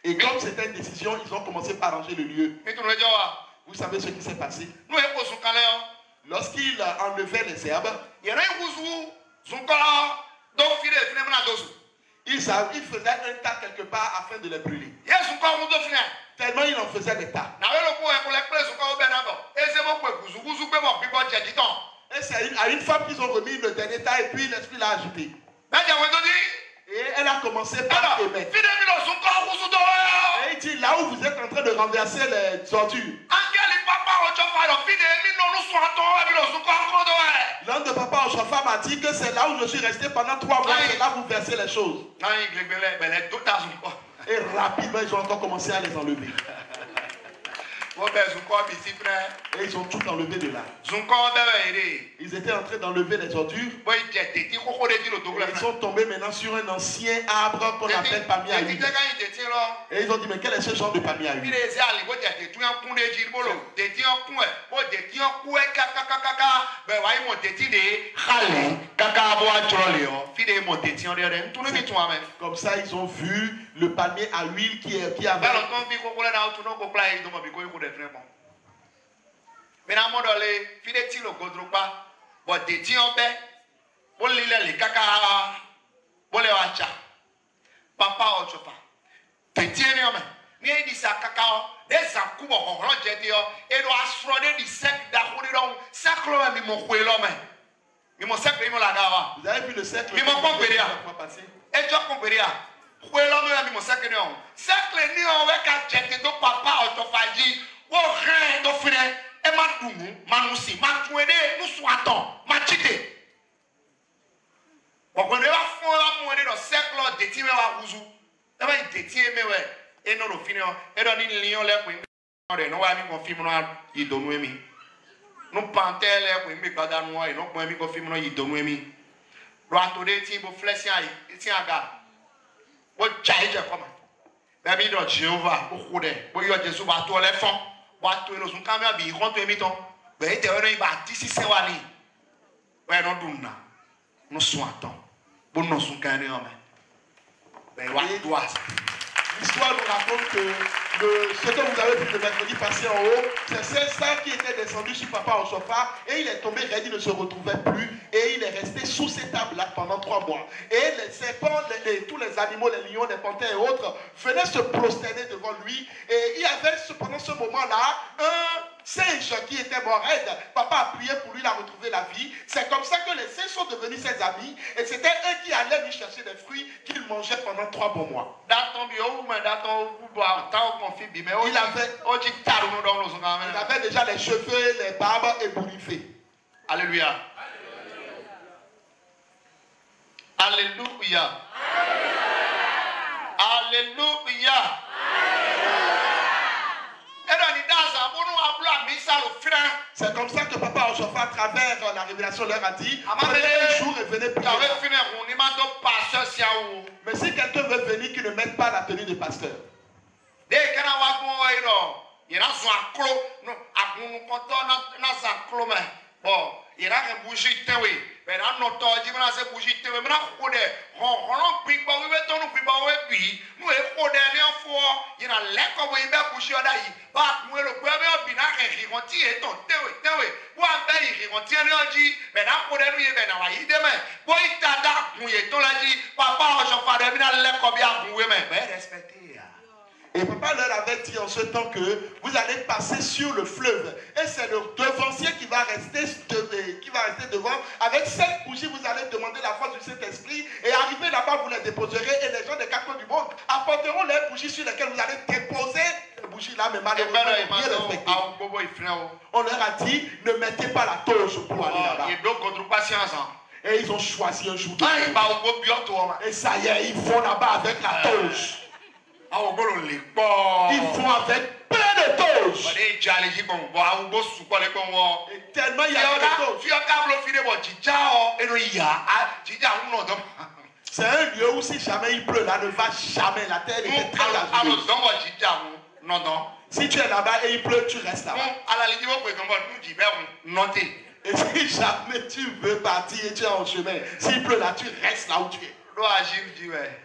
et comme c'était une décision, ils ont commencé par ranger le lieu. Vous savez ce qui s'est passé? Lorsqu'il enlevait les herbes, il faisait un tas quelque part afin de les brûler. Tellement il en faisait des tas. Et c'est à une fois qu'ils ont remis le dernier tas et puis l'esprit l'a ajouté. Et elle a commencé par émettre. Et il dit là où vous êtes en train de renverser les ordures. L'un de papa au chauffeur m'a dit que c'est là où je suis resté pendant 3 mois. C'est là où vous versez les choses. Et rapidement ils ont encore commencé à les enlever. Et ils ont tout enlevé de là. Ils étaient en train d'enlever les ordures. Ils sont tombés maintenant sur un ancien arbre qu'on appelle palmier à huile. Et ils ont dit mais quel est ce genre de palmier à huile? Comme ça ils ont vu le palmier à huile qui avait. Maintenant, mon dolé, fidèle au godropa, bon détient bé, bon l'île les caca, bon les wacha, papa au chopa, détient l'homme, ni dit ça cacao, des ancous au grand jeté, et doit assurer du sec d'Aouliron, sacre mi mon coué l'homme, mi mon sacre mi mon lagava. Vous avez vu le cercle? Mi mon compéria, et tu as compéria, coué l'homme mi mon sacre néon, sacre néon avec un jeté de papa au chofaji, ou rien de frère. Et Manousi, Matouede, nous soitons, Machite. On va faire un dans cercle de Timé à Ouzou. Et bien, il détient, mais et non, le finir, et dans une lion, là, pour une non, ami, confirme, il donne mi. Nous pantel, là, pour une bada noire, et non, pour un ami, confirme, il donne mi. L'autre de Timbo, flèche, il tient à gars. Bon, j'ai comme. Baby, dans Jéhovah, pour couder, pour y avoir des sous à toi, les fonds. Watu eno sun kamera bi konto emiton be ite eno iba tisi sewani we no dunna no suaton bon no sun kane ome be watu as. L'histoire nous raconte que ce que vous avez vu le mercredi passé en haut, c'est ça qui était descendu sur papa au chauffard et il est tombé raide, il ne se retrouvait plus et il est resté sous ces tables-là pendant 3 mois. Et les serpents, tous les animaux, les lions, les panthères et autres venaient se prosterner devant lui et il y avait pendant ce moment-là un singe qui était mort raide. Papa a prié pour lui, il a retrouvé la vie. C'est comme ça que les singes sont devenus ses amis et c'était eux qui allaient lui chercher des fruits qu'il mangeait pendant 3 bons mois. Il avait déjà les cheveux, les barbes ébouriffées. Alléluia. Alléluia. Alléluia. C'est comme ça que papa Ochofa, à travers la révélation, leur a dit prenez un jour et venez prier. Mais si quelqu'un veut venir, qu'il ne mette pas la tenue de pasteur. Il y a un bougie tewe, mais un noteur dit que c'est bougie tewe, mais on connaît, on pique pas, on met ton pique pas, on pique, nous on connaît rien fois, il y a l'école où il y a bougie à d'ailleurs, bah nous le premier bina qui rentre et ton tewe, ou un bel qui rentre et dit, mais on connaît nous il ben on va y demain, bon il t'a d'accord, nous y ton là dit, papa je fais de bina l'école bien nous mais respecter. Et papa leur avait dit en ce temps que vous allez passer sur le fleuve. Et c'est le devancier qui va rester devant. Avec 7 bougies, vous allez demander la force du Saint-Esprit. Et arriver là-bas, vous les déposerez. Et les gens des 4 coins du monde apporteront les bougies sur lesquelles vous allez déposer les bougies là. Mais malheureusement, on leur a dit, ne mettez pas la torche pour aller là-bas. Et ils ont choisi un jour. Et ça y est, ils vont là-bas avec la torche. Ils font avec plein de toges. Et tellement il y a de toges. C'est un lieu où si jamais il pleut, là ne va jamais. La terre est très gazeuse. Si tu es là-bas et il pleut, tu restes là-bas. Et si jamais tu veux partir et tu es en chemin, s'il pleut là, tu restes là où tu es.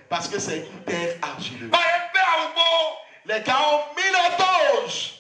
Parce que c'est une terre argileuse. Les gars ont mis leur dose.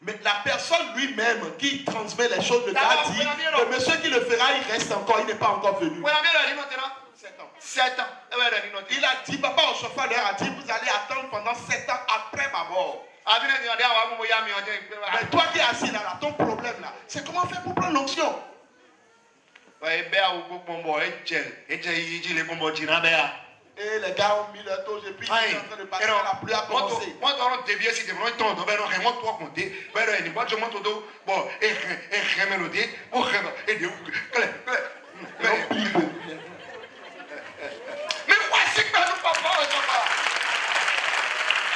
Mais la personne lui-même qui transmet les choses de Dieu dit, le monsieur qui le fera, il reste encore, il n'est pas encore venu. 7 ans. Il a dit, papa au chauffeur a dit, vous allez attendre pendant 7 ans après ma mort. Mais toi qui es assis là, ton problème là, c'est comment faire pour prendre l'onction. Et les gars ont mis leur taux et puis ils sont en train de passer, la pluie a commencé.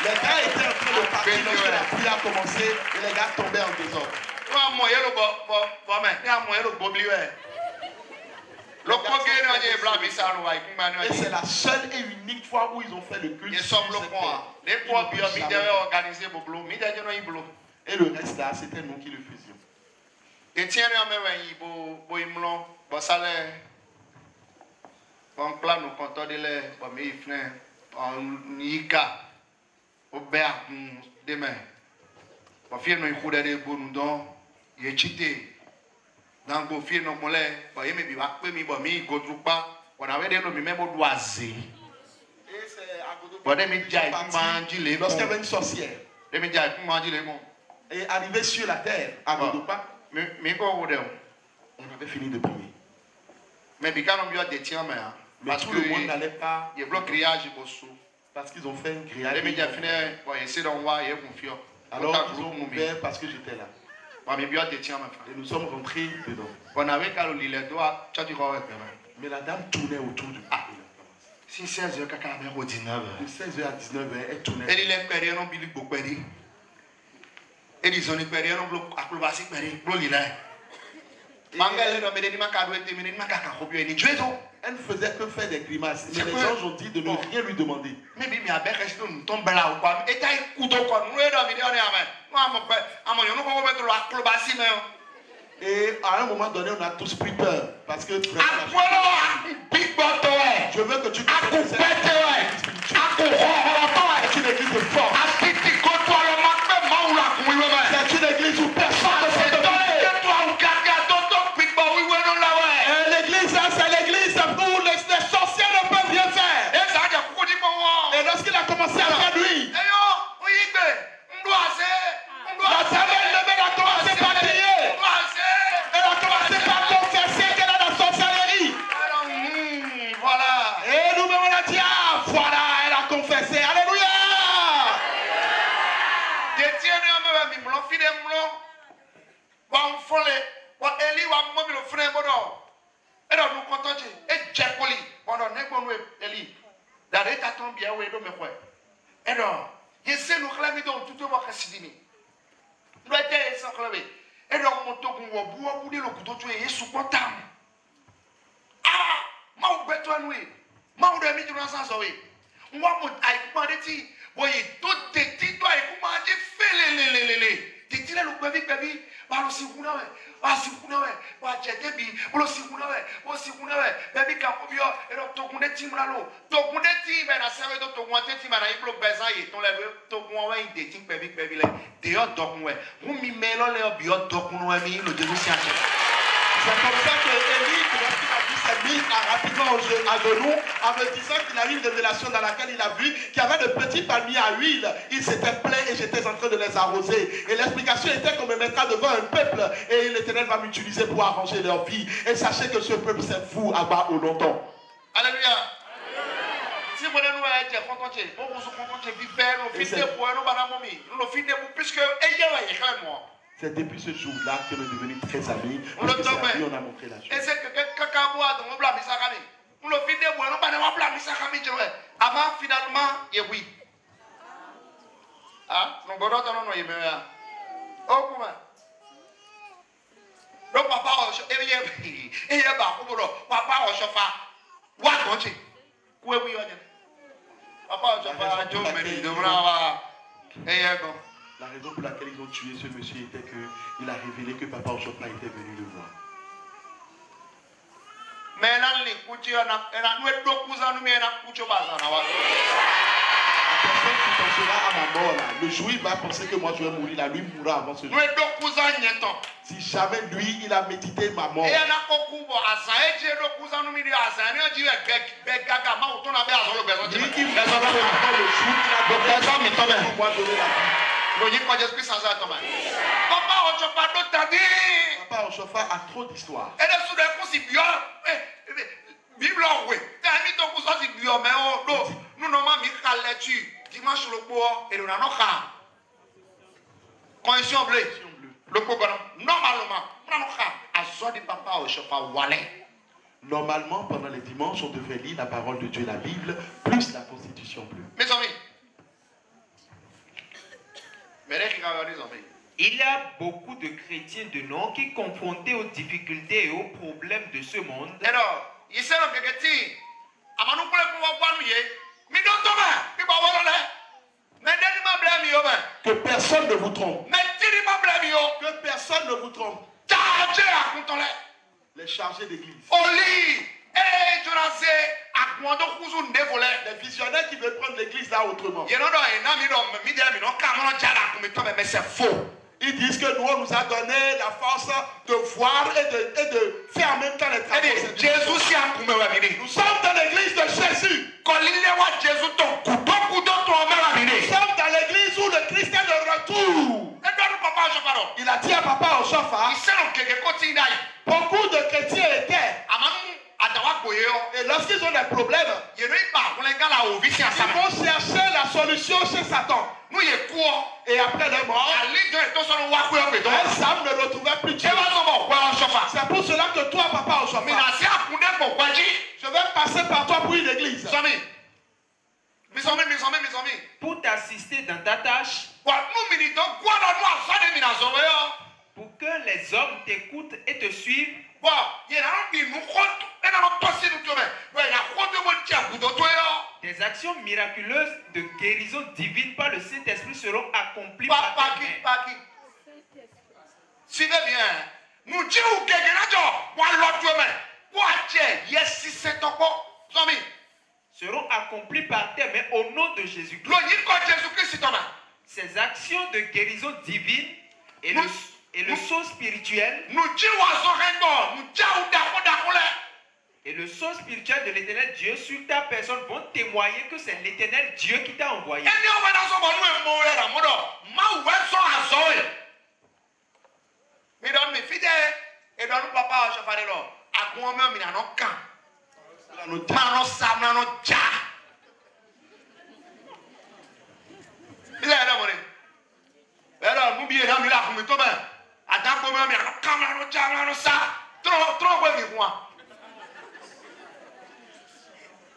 Les gars étaient en train de partir lorsque la pluie a commencé et les gars tombaient en désordre. Et c'est la seule et unique fois où ils ont fait le culte. Et le reste là, c'était nous qui le faisions. Lorsqu'il y avait une sorcière et arrivé sur la terre à Godopa, on avait fini de prier. Mais tout le monde n'allait pas, parce qu'ils ont fait un grillage. Alors ils ont ouvert parce que j'étais là. Et nous sommes rentrés dedans. Mais la dame tournait autour du pays. Si 16h, de 16h à 19h, elle tournait. Elle ne faisait que faire des grimaces. Mais les gens ont dit de ne rien lui demander. Et à un moment donné, on a tous pris peur. Parce que je veux que tu comprennes c'est une église de force. C'est une église où personne ne se domine. L'église, c'est l'église pour les sorciers ne peuvent rien faire. Et lorsqu'il a commencé à traduire, la dame elle-même a commencé par crier. Elle a commencé par confesser qu'elle a la sorcellerie. Voilà. Et nous-mêmes on a dit, ah voilà, elle a confessé. Alléluia. C'est comme ça que Élie, lorsqu'il a vu s'est mis rapidement à genoux en me disant qu'il a eu une révélation dans laquelle il a vu qu'il y avait de petits palmiers à huile. Il s'était plaint et j'étais en train de les arroser. Et l'explication était qu'on me mettra devant un peuple et l'Éternel va m'utiliser pour arranger leur vie. Et sachez que ce peuple c'est fou à bas au longtemps. Alléluia. Si C'est depuis ce jour-là qu'on est devenus très amis. Parce que c'est à lui on a montré la chose. Avant finalement, il oui. Ah, non, bon, non, il me oh, comment? Le papa, papa, la raison pour laquelle ils ont tué ce monsieur était qu'il a révélé que Papa Ochofa était venu le voir. La personne qui pensera à ma mort là, le juif va penser que moi je vais mourir là, lui mourra avant ce jour. Si jamais lui il a médité ma mort. Papa Ochofa a trop d'histoire. Condition bleue. Normalement, pendant les dimanches, on devrait lire la parole de Dieu, la Bible, plus la Constitution bleue. Mes amis, il y a beaucoup de chrétiens de nom qui, confrontés aux difficultés et aux problèmes de ce monde, que personne ne vous trompe. Que personne ne vous trompe. Les chargés d'église. Les visionnaires qui veulent prendre l'église là autrement. Mais c'est faux. Ils disent que nous, on nous a donné la force de voir et de faire en même temps les travaux. Nous sommes dans l'église de Jésus. Nous sommes dans l'église où le Christ est de retour. Il a dit à Papa Ochofa, beaucoup de chrétiens étaient. Et lorsqu'ils ont des problèmes, ils vont chercher la solution chez Satan. Et après les morts, un Sam ne le trouvait plus Dieu. C'est pour cela que toi, Papa Ochofa, je vais passer par toi pour une église. pour t'assister dans ta tâche, pour que les hommes t'écoutent et te suivent, des actions miraculeuses de guérison divine par le Saint-Esprit seront accomplies par ta main. Suivez bien. Nous disons seront accomplies par tes mains au nom de Jésus-Christ. Ces actions de guérison divine et le saut spirituel et le saut spirituel de l'éternel Dieu sur ta personne vont témoigner que c'est l'éternel Dieu qui t'a envoyé.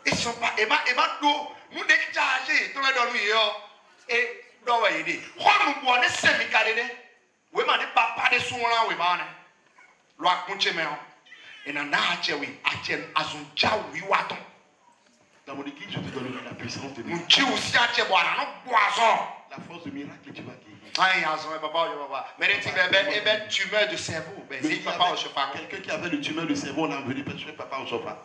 Ils sont pas nous décharger dans le et dans le idée. On nous oui, mais papa de son là, oui, man. Loi continue. Et na oui, oui, waton. Dans mon église, je te donnerai la puissance de Dieu. Nous Dieu aussi boisson. La force de miracle, tu vas guérir. Aïe, papa. Mais tumeur de cerveau. Quelqu'un qui avait le tumeur de cerveau, on a venu pêcher Papa Ochofa.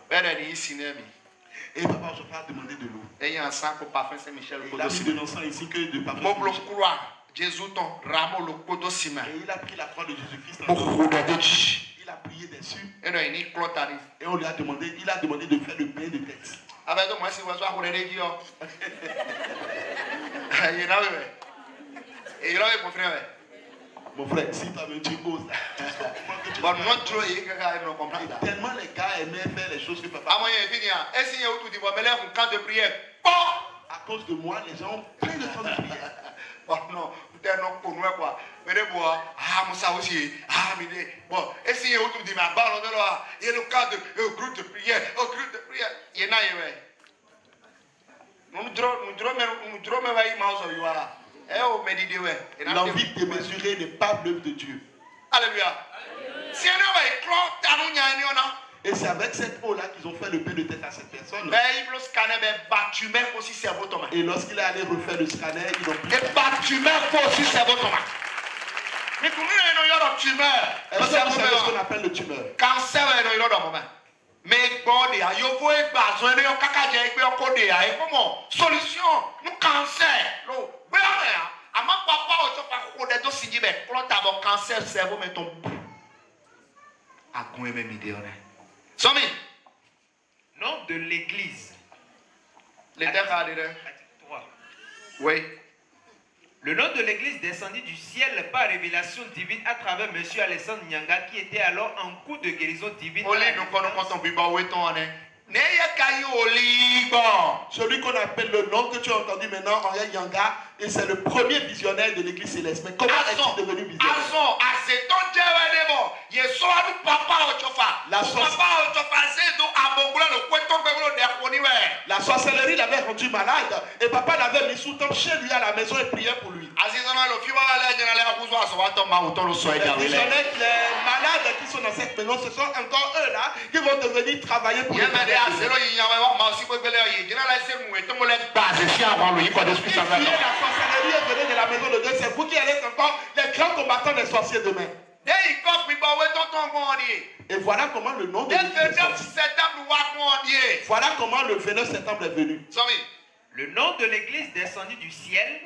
Et Papa Ochofa a demandé de l'eau. Et il y a un sac au parfum Saint-Michel. Il a mis de l'encens ici que de parfum Saint-Michel. Et il a pris la croix de Jésus-Christ. Il a prié dessus. Et on lui a demandé, il a demandé de faire le pain de tête. Mon frère, si toi-même tu oses, tellement les gars aimaient faire les choses que papa. À cause de moi, les gens ont plein de temps de prière. Oh non, peut-être non pour nous quoi. Mais de bois, Moussa aussi, mais bon, essayez autour de ma balle, il y a le cas de groupe de prière, il y en a, L'envie de mesurer n'est pas l'œuvre de Dieu. Alléluia. Et c'est avec cette eau-là qu'ils ont fait le pain de tête à cette personne. Et lorsqu'il est allé refaire le scanner, ils ont pris. Mais comment il y a un tumeur? Est-ce que vous savez ce qu'on appelle le tumeur? Cancer, il y a un moment. Mais bon, il y a besoin de comment solution, nous cancer. À ma papa, on a signé, mais quand tu as cancer, cerveau, mais ton. À quoi même idée, on est. Somi. Nom de l'église. Les terres à dire. Oui. Le nom de l'église descendit du ciel par révélation divine à travers M. Alessandre Nyanga qui était alors en cours de guérison divine. Celui qu'on appelle le nom que tu as entendu maintenant, Henri Nyanga, et c'est le premier visionnaire de l'église céleste. Mais comment est-il devenu visionnaire? La sorcellerie l'avait rendu malade et papa l'avait mis sous temple chez lui à la maison et priait pour lui. Les malades qui sont dans cette maison, ce sont encore eux là qui vont devenir travailler pour lui. La sorcellerie est venue de la maison de Dieu. C'est vous qui allez être encore les grands combattants des sorciers demain. Et voilà comment le nom de l'église est sorti. Voilà comment le 29 septembre est venu. Le nom de l'église descendit du ciel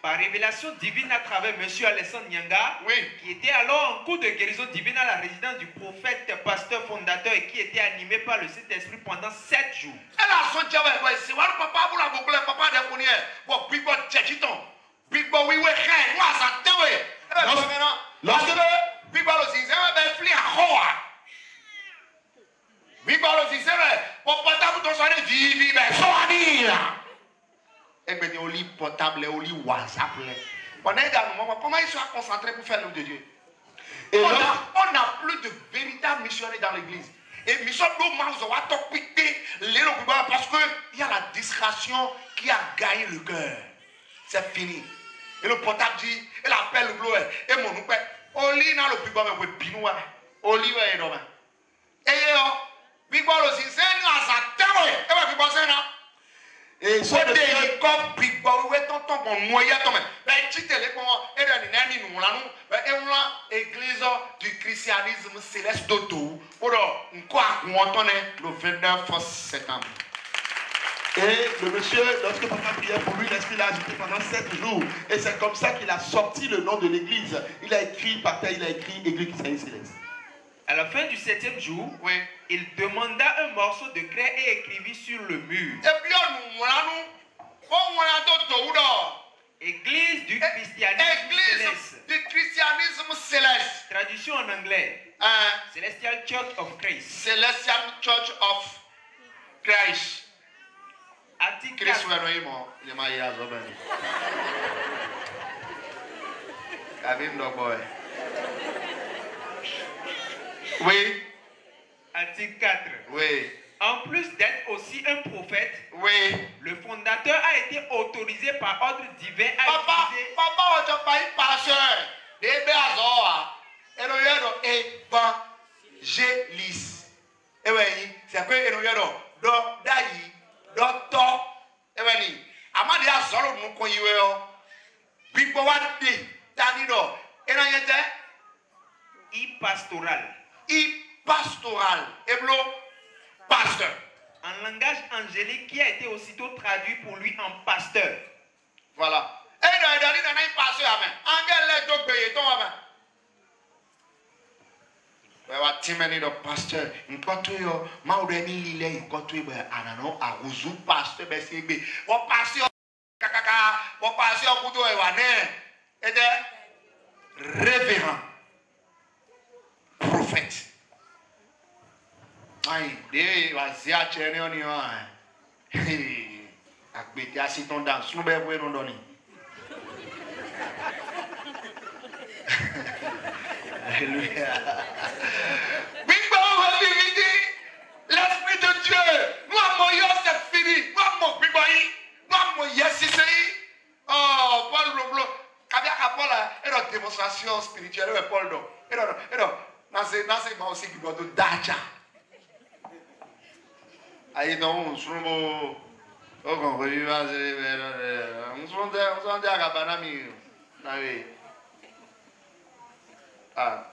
par révélation divine à travers M. Alessandre Nyanga, qui était alors en cours de guérison divine à la résidence du prophète, pasteur, fondateur et qui était animé par le Saint-Esprit pendant 7 jours. Comment ils sont concentrés pour faire l'œuvre de Dieu? On n'a plus de véritables missionnaires dans l'église. Et mission parce qu'il y a la distraction qui a gagné le cœur. C'est fini. Et le portable dit, il appelle le gloire. Et mon père, on lit dans le public, mais binoua. On lit, et non. Et big ball aussi, c'est un azatero. Et puis, c'est un. Et soit de big ball, où est ton bon moyen, mais tu te l'es comment, et l'église du christianisme céleste d'auto, pour quoi, on est le 29 septembre. Et le monsieur, lorsque papa priait pour lui, l'esprit l'a agité pendant 7 jours. Et c'est comme ça qu'il a sorti le nom de l'église. Il a écrit par terre, il a écrit Église chrétienne céleste. À la fin du 7e jour, il demanda un morceau de craie et écrivit sur le mur. Église du christianisme céleste. Traduction en anglais. Celestial Church of Christ. Celestial Church of Christ. Article 4. Oui. Article 4. Oui. En plus d'être aussi un prophète, le fondateur a été autorisé par ordre divin à utiliser... Papa, tu as failli pasteur. Évangéliste. Et oui, c'est quoi docteur. Et oui, Amadi a solo nous koyiwe. Big Boa de Tanido. Et non yete? Pastoral. Pastoral. Et blo pasteur. En langage angélique qui a été aussitôt traduit pour lui en pasteur. Voilà. Et dans un pasteur, amen. Angel les deux payés, ton amen. Wa timeni do pasteur nkoto yo maudeni lile nkoto ibe anano aguzu pasteur be segbe o pasteur kakaka o pasteur kuto e wa ne ede révérend prophète ai de wa zia chene oni wa Agbete asiton dans sunu be vous non doni. Alléluia. L'Esprit de Dieu, nous avons c'est fini. Nous avons biboyi, nous avons yesisei. Oh, Paul Loblo, kabia Paul et la démonstration spirituelle avec Paul do. Et non, nase ma aussi qui doit de dacha. Aïe non, sumo. Oh, quand vous vivez, on s'en dit à Gabanami. Ah,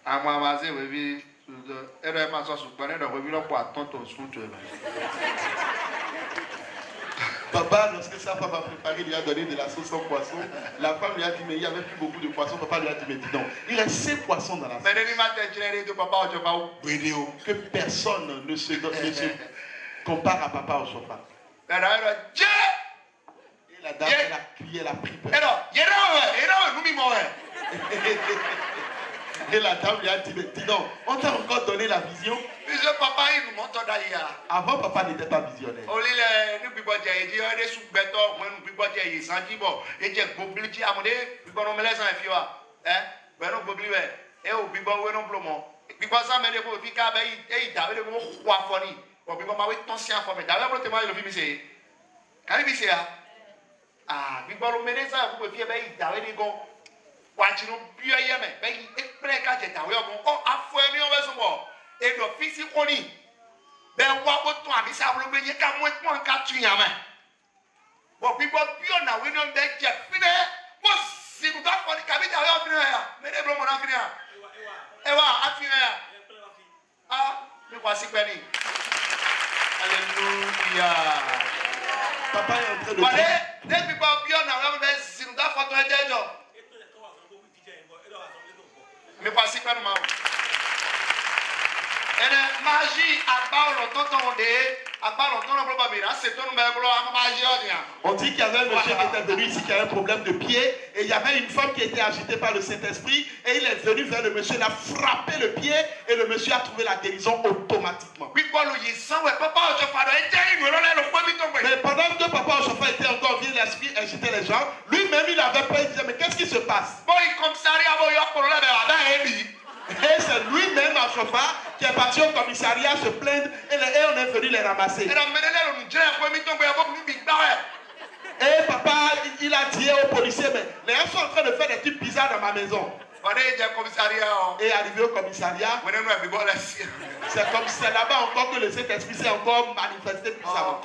à moi, ma zé, oui, et là, ma soeur, je connais le revenu pour attendre ton soutien. Papa, lorsque sa femme a préparé, il lui a donné de la sauce en poisson. La femme lui a dit, mais il n'y avait plus beaucoup de poissons. Papa lui a dit, mais dis donc, il reste 6 poissons dans la sauce. Que personne ne se compare à papa au sofa. Et la dame, elle a crié, elle a pris peur. Et la dame lui a dit, mais dis donc, on t'a encore donné la vision. Avant, papa n'était pas visionnaire. Wachino bia yeme be ekpre ka jeta we ogun o afo eni o beso mo e do fisi koni be wa bo tun abi sa blo be yin ka mo pon ka tun yan me bo bibo bio na we no be je fine mo sibu ka ko ni ka bi ta we fine ya me de blo mo na fine ya ewa afine ya ah mi kwa si pe ni alléluia Papa est en train de dire de bibo bio na we be sibu ka foto e jejo. Mais voici quoi nous m'avons. Et la magie à part le temps à part le temps on peut pas c'est ton magie. On dit qu'il y avait un monsieur qui était venu ici qui avait un problème de pied et il y avait une femme qui était agitée par le Saint-Esprit et il est venu vers le monsieur, il a frappé le pied et le monsieur a trouvé la guérison automatiquement. Mais pendant que papa au chauffeur était encore venu l'esprit agitait les gens, lui-même il avait peur, il disait mais qu'est-ce qui se passe? Et c'est lui-même en chauffeur qui est parti au commissariat se plaindre et on est venu les ramasser. Et papa, il a dit aux policiers, mais les gens sont en train de faire des trucs bizarres dans ma maison. Et arrivé au commissariat, c'est comme c'est là-bas encore que le Saint-Esprit s'est encore manifesté puissamment.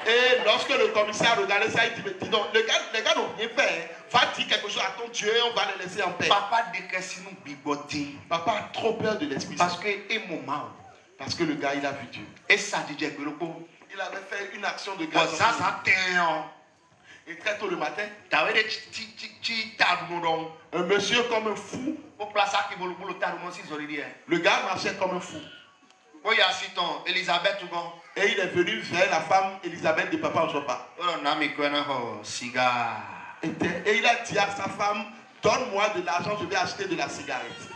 Et lorsque le commissaire regardait ça, il dit, mais dis donc, les gars n'ont rien fait. Va dire quelque chose à ton Dieu et on va les laisser en paix. Papa a trop peur de l'Esprit. Parce que le gars, il a vu Dieu. Il avait fait une action de grâce. Et très tôt le matin, un monsieur comme un fou, le gars marchait comme un fou. Et il est venu vers la femme Elisabeth de papa Ojopa. Et il a dit à sa femme, donne-moi de l'argent, je vais acheter de la cigarette.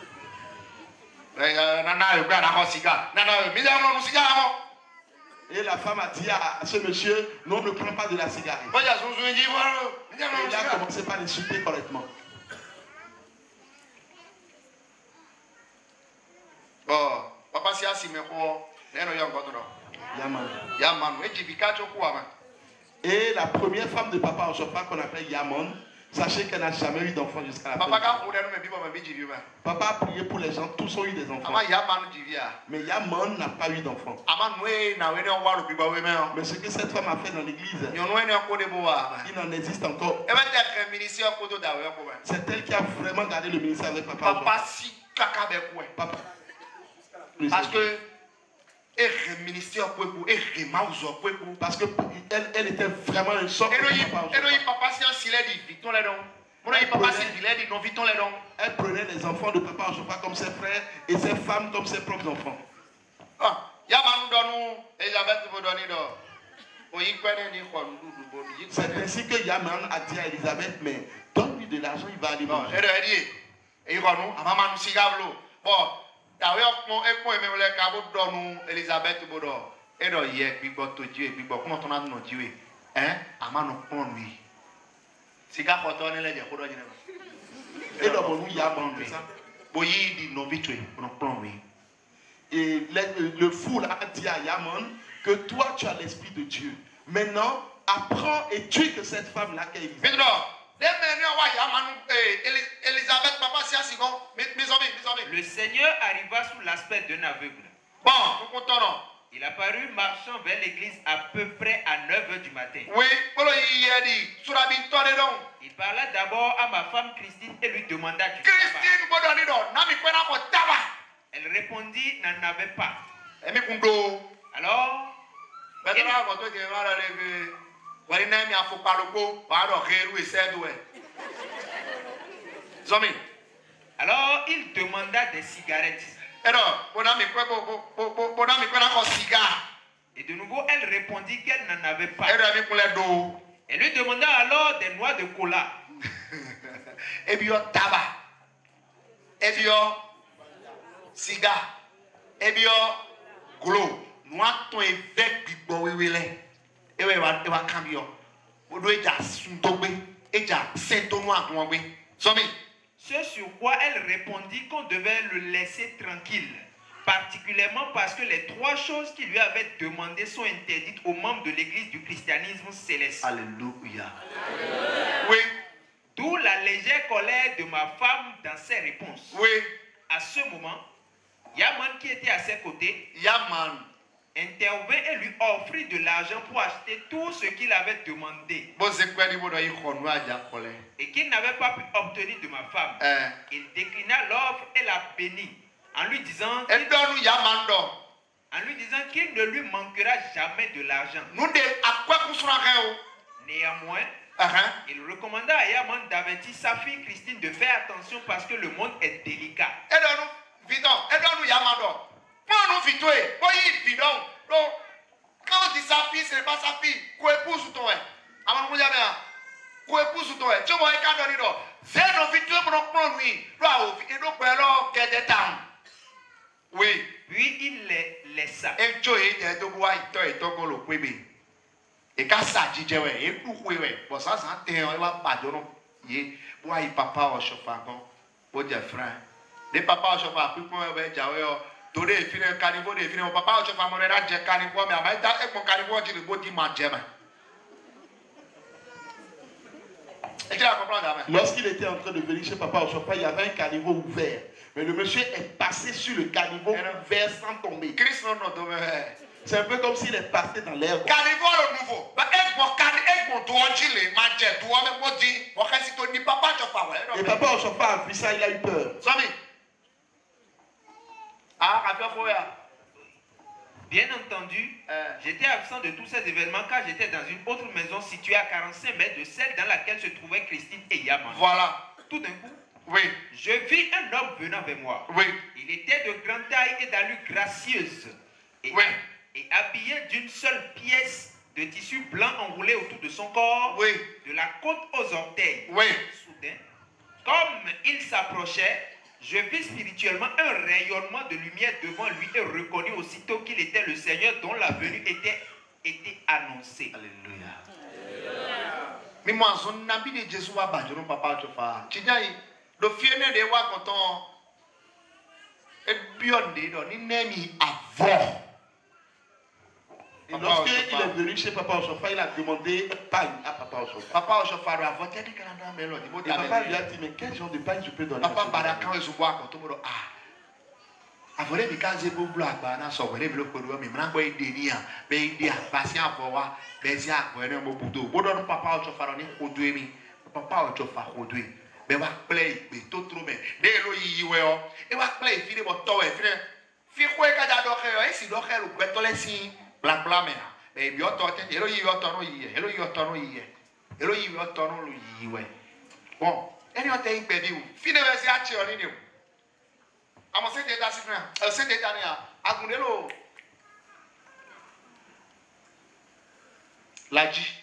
Et la femme a dit à ce monsieur, non, ne prends pas de la cigarette. Et il a commencé par l'insulter correctement. Papa si asi me ko neno yo ngoto do. Yaman. Et la première femme de papa en Chopa qu'on appelle Yaman, sachez qu'elle n'a jamais eu d'enfant jusqu'à la fin. Papa a prié pour les gens, tous ont eu des enfants. Mais Yaman n'a pas eu d'enfant. Mais ce que cette femme a fait dans l'église, il en existe encore. C'est elle qui a vraiment gardé le ministère avec papa. Parce que elle était vraiment un choc. Elle prenait les enfants de papa en Chopa comme ses frères et ses femmes comme ses propres enfants. C'est ainsi que Yaman a dit à Elisabeth, mais donne-lui de l'argent, il va aller manger. tawe okpon ekpon eme le ka bo donu Elizabeth bodo e do ye gbigbo toji e gbigbo kuma to na no jiwe amanu pon wi sika koto ni le je ko do jine et le bon ya bon ça boyi di no bitwe no pon wi. Et le fou là a dit à Yaman que toi tu as l'esprit de Dieu. Maintenant, apprends et tue que cette femme là qui est vivante. Le Seigneur arriva sous l'aspect d'un aveugle. Il apparut marchant vers l'église à peu près à 9 h du matin. Il parla d'abord à ma femme Christine et lui demanda du tabac. Elle répondit n'en avait pas. Alors, il demanda des cigarettes. Et de nouveau, elle répondit qu'elle n'en avait pas. Elle lui demanda alors des noix de cola. Et puis, tabac. Et puis, cigare. Et puis, glo. Noix ton évêque bibo wewele. Et ouais, va cambio. Odo eja suntobe. Eja sentono akwangwe. Somi. Ce sur quoi elle répondit qu'on devait le laisser tranquille, particulièrement parce que les 3 choses qu'il lui avait demandées sont interdites aux membres de l'église du christianisme céleste. Alléluia. Oui. D'où la légère colère de ma femme dans ses réponses. Oui. À ce moment, Yaman qui était à ses côtés, Yaman intervint et lui offrit de l'argent pour acheter tout ce qu'il avait demandé et qu'il n'avait pas pu obtenir de ma femme. Il déclina l'offre et la bénit en lui disant qu'il ne lui manquera jamais de l'argent. Néanmoins, il recommanda à Yaman d'avertir sa fille Christine de faire attention parce que le monde est délicat. Quand on dit sa fille, ce n'est pas sa fille. Qu'on épouse ton tu vois, oui. Puis il les laissa. Et quand ça dit, papa au chauffeur, les papas au chauffeur, today if you carnival if you papa o chofa mo re je carnival me ama ta e mo carnival ji le bodi ma je ma et tu vas comprendre. Lorsqu'il était en train de venir chez papa au chofa, il y avait un caniveau ouvert, mais le monsieur est passé sur le caniveau ouvert sans tomber. C'est un peu comme s'il est passé dans l'air. Carnival au nouveau et papa au chofa a vu ça, il a eu peur. Bien entendu, j'étais absent de tous ces événements car j'étais dans une autre maison située à 45 mètres de celle dans laquelle se trouvaient Christine et Yaman. Voilà. Tout d'un coup, oui, je vis un homme venant vers moi. Oui. Il était de grande taille et d'allure gracieuse. Oui. Et habillé d'une seule pièce de tissu blanc enroulé autour de son corps, oui, de la côte aux orteils. Oui. Soudain, comme il s'approchait, je vis spirituellement un rayonnement de lumière devant lui et reconnus aussitôt qu'il était le Seigneur dont la venue était annoncée. Alléluia. Mais moi, son nabi de Jésus va battre non papa tu fais. Tu dis, le fienne de wa content et beyond de ni nemi avant. Et lorsqu'il est venu chez papa au chauffeur, il a demandé pagne à papa au chauffeur. Papa au chauffeur a voté du Canada, mais l'autre. Et papa lui a dit, mais quel genre de pagne je peux donner? Papa Barakan est souvent quand tout le monde a volé des cases pour black, bana, so volé le produit, mais maintenant, il dit, mais il dit, patient pour voir, mais il y a un mot pour tout. Bon, papa au chauffeur, on est produit, papa au chauffeur produit. Mais va play, mais tout trop, mais dès l'eau, il y a, et va play, fini votre toit, fini quoi, quand il y a d'oreille, et si l'oreille, ou quoi, les signes. Black blamena. Mais il y a tant de hello you are tono ye. Hello you are tono ye. Hello you are tono ye. Bon. Any other thing baby. Fine verse ya chi oni ni. Amo se de dasi na. Se de dani a. Agunelo. Laji.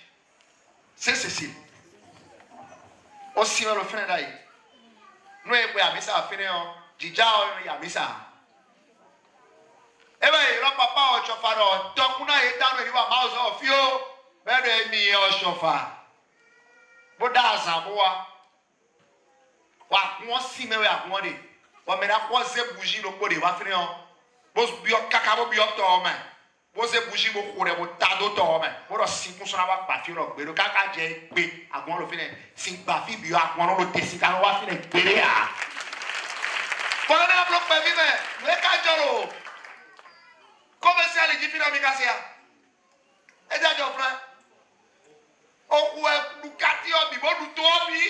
C'est Cécile. Aussi le frère dai. No e pe amisa fine o. Jija o ya misa. Eh bien, le papa au chauffeur, tant qu'on a été dans le mouse of you, ben de mi au chauffeur. Bodaza boa. Wa moi si me wa moi de. Wa me na kwa ze bougie lo ko de wa fini on. Bos bio kaka bo bio to me. Bos ze bougie bo ko de bo tado to me. Bo ro si kun so na wa pa fi ro gbe lo kaka je gbe agbon lo fini. Si ba fi bio agbon lo te si ka wa fini gbe ya. Bona na block pe vi me. Me ka joro. Commercial ji fina mi ka se ya. E ja jo fran. Okwe lukati obi bo du to obi.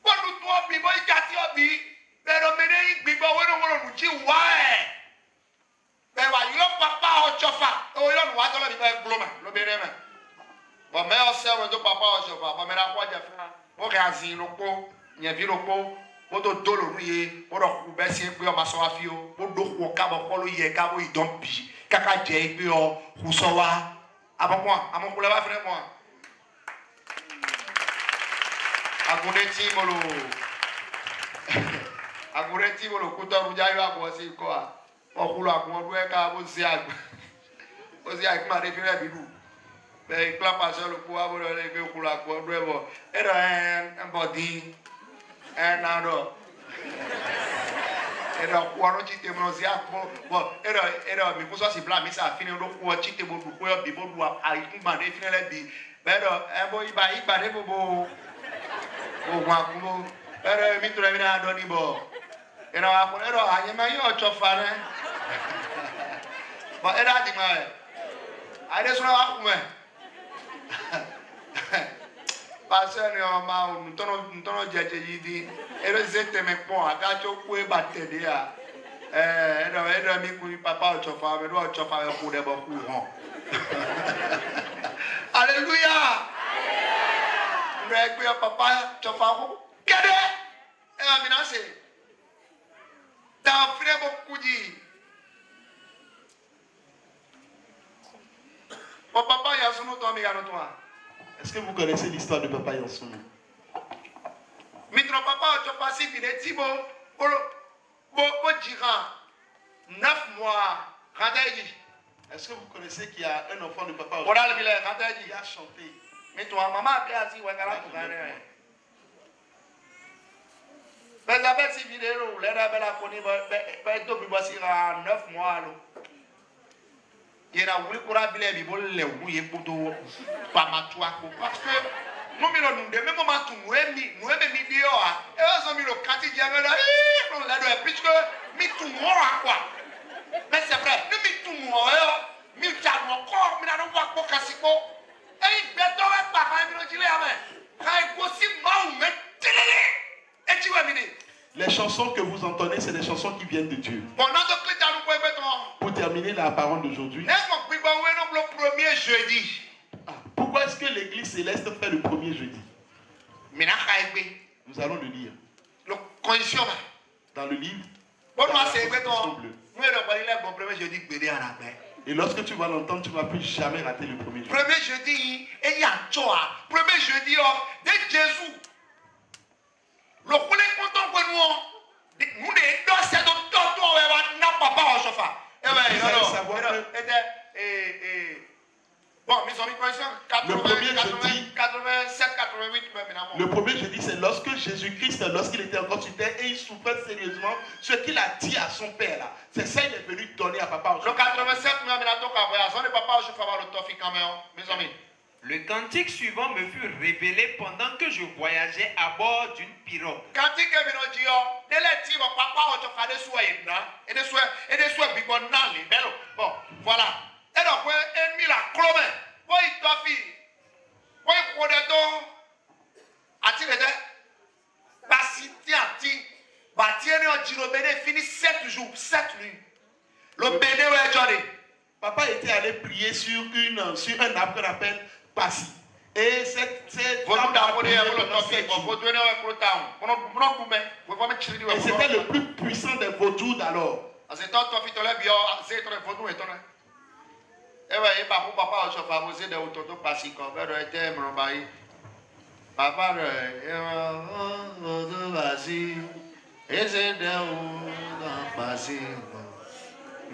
Bo du to obi bo ikati obi. Pero mene igbibo we no wo nu ji wa e. Be wa yo papa o chofa. O yo nu wa to lo bi be gloma lo be re me. Bo me o se we do papa o chofa. Bo me ra kwa je fun. Bo ka zin lo po, yen vi lo po. Bo to do lo nu ye. Bo ro ku be si pe o ma so wa fi o. Bo do ku ka bo ko lo ye ka bo idon bi. Kaka je pe o ku so wa. Avant moi, à mon collègue, frère moi. Agureti molo. Agureti molo kuta rujayo abosi kwa. Okulo akwonwe ka bosi ag. Bosi ag ma refire bidu. Be ikla passer le kwa bo le ke okulo akwonwe bo. Era en body. En ando. Era kwano chite mo si akpo bo era mi kuso si bla mi sa fini ro ko chite bo du ko bi bo du a ikun de fini le bi pero bo iba de bo wa ku era mi tura mi na do ni bo era wa ko era anye ma yo chofa ne bo era di ma ade so wa ku me passer ni o ma o ntono jeje yidi ero zete me pon aga cho ku e batede a era mi ku papa o chofa me do chofa me ku de bo ku hon Alléluia. Hallelujah. Papa chofa ko kede e mi na se ta fre bo ku di o papa ya sunu to mi ga no to. Est-ce que vous connaissez l'histoire de Papa Yansounou? Mitro papa tu passes vite tibo bo dira 9 mois randayi. Est-ce que vous connaissez qu'il y a un enfant de Papa Oral vile randayi qui a chanté? Mais toi maman bien si wangala tu gane. Ben la belle si vidéo le da bela koni ba to bi basira 9 mois lo. Yena wuli kura bile bi bol le wu ye puto pa matua ko parce que nous mi non de même moment tu nous mi dio a e o so mi lo kati je ngada non la do e puisque mi tu mo a quoi mais c'est vrai nous mi tu mo e mi ja mo ko mi na no wa ko kasiko e beto e pa ka mi no jile amen kai ko si ma u me tele e ti wa mi ni. Les chansons que vous entendez, c'est des chansons qui viennent de Dieu. Pour terminer la parole d'aujourd'hui, le 1er jeudi. Pourquoi est-ce que l'église céleste fait le 1er jeudi? Nous allons le lire. Dans le livre, et lorsque tu vas l'entendre, tu ne vas plus jamais rater le 1er jeudi. 1er jeudi, il y a 1er jeudi, de Jésus. Le collègue content que nous c'est de toto et n'a pas au chauffard. Eh ben, bon, mes amis, 87, 88, le 1er jeudi, c'est lorsque Jésus-Christ, lorsqu'il était encore sur terre et il souffrait sérieusement, ce qu'il a dit à son père là, c'est ça qu'il est venu donner à Papa au chauffard. Le 87, mes amis. Le cantique suivant me fut révélé pendant que je voyageais à bord d'une pirogue. Bon, voilà. Et donc, il a clomé. Il t'a fait. Il fini 7 jours, 7 nuits. Le béné est journée. Papa était allé prier sur un arbre qu'on appelle Passi. Et c'était le plus puissant des vautours d'alors.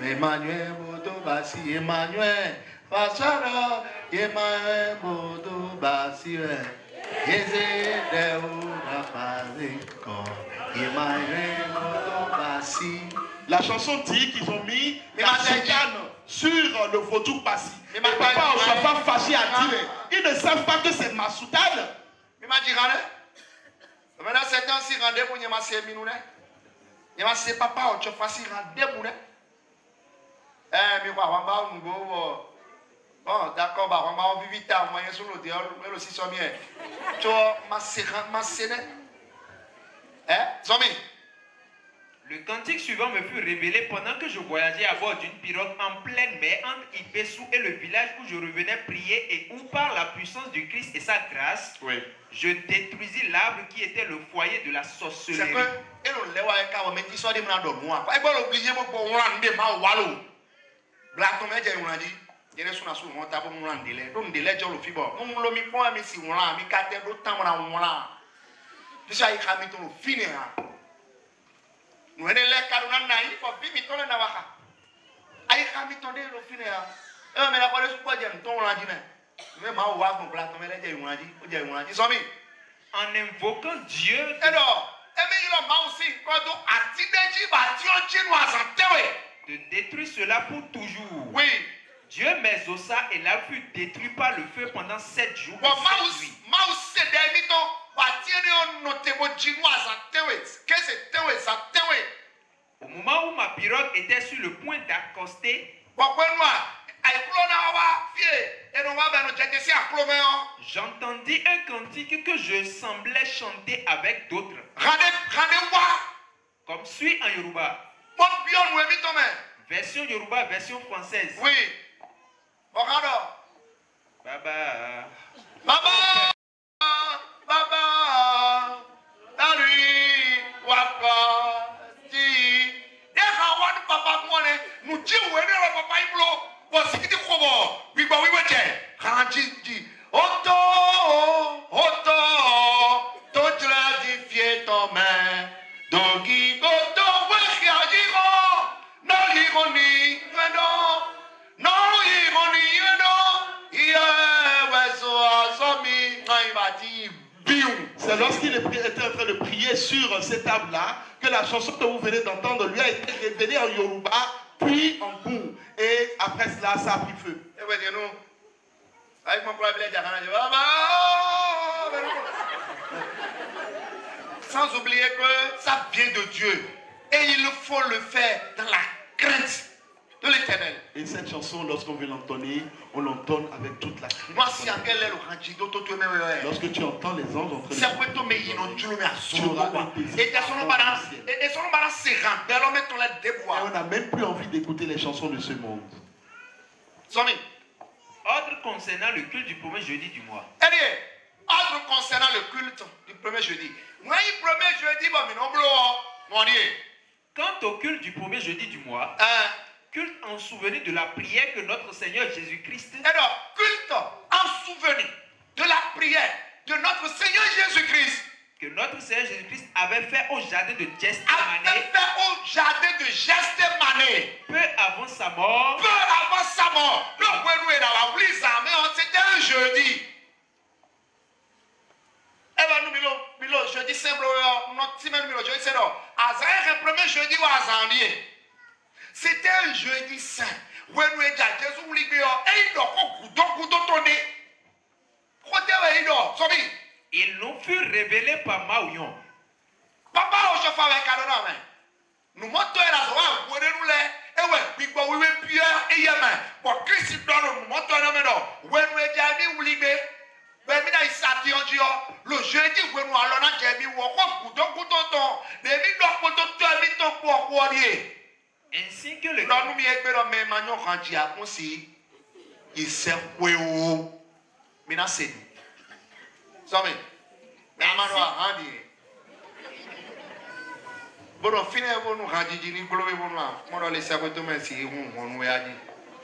Emmanuel Bodobasi, Emmanuel, Fasara, Emmanuel Bodobasi, Emmanuel Bodobasi. La chanson dit qu'ils ont mis la soutane sur le vaudou Bassi. Et papa, on ne soit pas fâché à dire, ils ne savent pas que c'est ma soutane. Mais m'a dit, maintenant certains s'y rendaient pour Yamassé Minouné. Yamassé papa, tu fais si rendez vous. Mais quoi, on va bon, d'accord, on va vivre vite, on va sur le dehors, mais aussi sur mieux. Tu vois, ma séné. Hein, Zombie? Le cantique suivant me fut révélé pendant que je voyageais à bord d'une pirogue en pleine mer entre Ipessou et le village où je revenais prier et où par la puissance du Christ et sa grâce, je détruisis l'arbre qui était le foyer de la sorcellerie. C'est que, et le lewa est quand même dit soit des gens de moi. Et bon, obligé pour on rende ma walo. Blaton me dit on a dit, il est sur la source on t'a pour on rende les. Donc délai j'ai le fibre. On le mi point mais si on l'a mi quatre d'autant on l'a. Tu sais il a mis ton fini hein. Nous on est là car on a naïf pour vivre ton na waka. Aïe a mis ton dé le fini hein. Mais la police quoi dire ton on l'a dit mais ma wa mon blaton me dit on a dit Somi. En invoquant Dieu. De détruire cela pour toujours. Oui. Dieu m'exauça et l'arbre fut détruit par le feu pendant 7 jours. Au moment où ma pirogue était sur le point d'accoster, j'entendis un cantique que je semblais chanter avec d'autres. Comme suit en Yoruba. Version Yoruba, version française. Oui. Baba. Baba. Baba. Dari. Waka. Di. Deha wan papa mwane. Nuji wene wa papa iblo. Wasikiti kobo. Biba wiweche. Kanji. Oto. Totra di fieto me. Dogi goto wechiajigo. No higoni. No higoni. C'est lorsqu'il était en train de prier sur cette table-là que la chanson que vous venez d'entendre lui a été révélée en Yoruba, puis en Bou. Et après cela, ça a pris feu. Sans oublier que ça vient de Dieu. Et il faut le faire dans la crainte de l'Éternel. Et cette chanson, lorsqu'on veut l'entonner, on l'entonne avec toute la crainte. Lorsque tu entends les anges en train de et on n'a même plus envie d'écouter les chansons de ce monde. Ordre concernant le culte du premier jeudi du mois. Ordre concernant le culte du premier jeudi. Quant au culte du premier jeudi du mois, culte en souvenir de la prière que notre Seigneur Jésus-Christ. Alors, culte en souvenir de la prière de notre Seigneur Jésus-Christ. Que notre Seigneur Jésus-Christ avait fait au jardin de Gethsémani. Peu avant sa mort. C'était un jeudi. Jeudi simple, jeudi c'était un jeudi saint. Ils l'ont fait révéler par Maouyon. Papa, je fais avec Adonai. Nous montons la joie, nous le jeudi, ainsi que le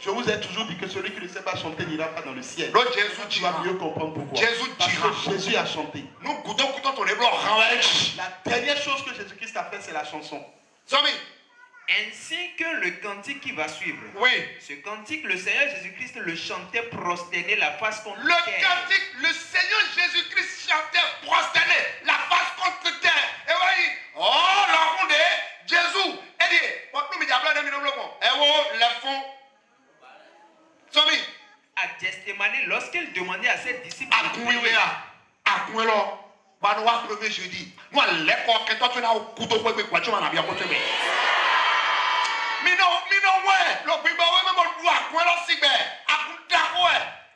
Je vous ai toujours dit que celui qui ne sait pas chanter n'ira pas dans le ciel. Tu vas mieux comprendre pourquoi. Parce que Jésus a chanté. La dernière chose que Jésus-Christ a fait, c'est la chanson. Ainsi que le cantique qui va suivre. Oui. Ce cantique, le Seigneur Jésus-Christ le chantait prosterné, la face contre le terre. Cantique, le Seigneur Jésus-Christ chantait prosterné, la face contre terre. Et voyez, oh, l'enfant de Jésus. Et dit, à Gethsemane, lorsqu'il demandait à ses disciples de jeudi. Moi, l'école que toi tu n'as au couteau pour que tu m'en as bien côté. Mais non, ouais, le Bible, même on doit quoi là, si bien, à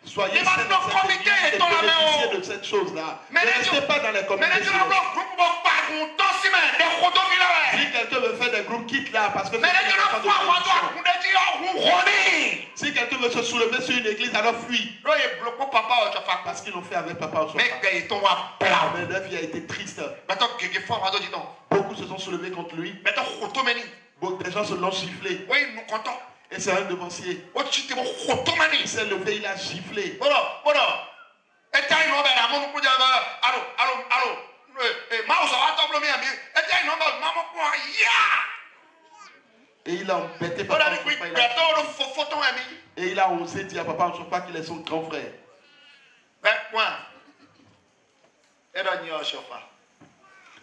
soyez dans cette église et bénéficiez de cette chose-là. Ne restez pas dans les communautés. Si quelqu'un veut faire des groupes, quitte là parce que si quelqu'un veut se soulever sur une église, alors fuis. Parce qu'ils l'ont fait avec papa au sofa. Mais la vie a été triste. Beaucoup se sont soulevés contre lui. Des gens se l'ont giflé. Oui, nous comptons. Et c'est un devancier. Il s'est levé, il a giflé. Et il a embêté papa. Et il a osé dire à papa Ochofa qu'il est son grand frère.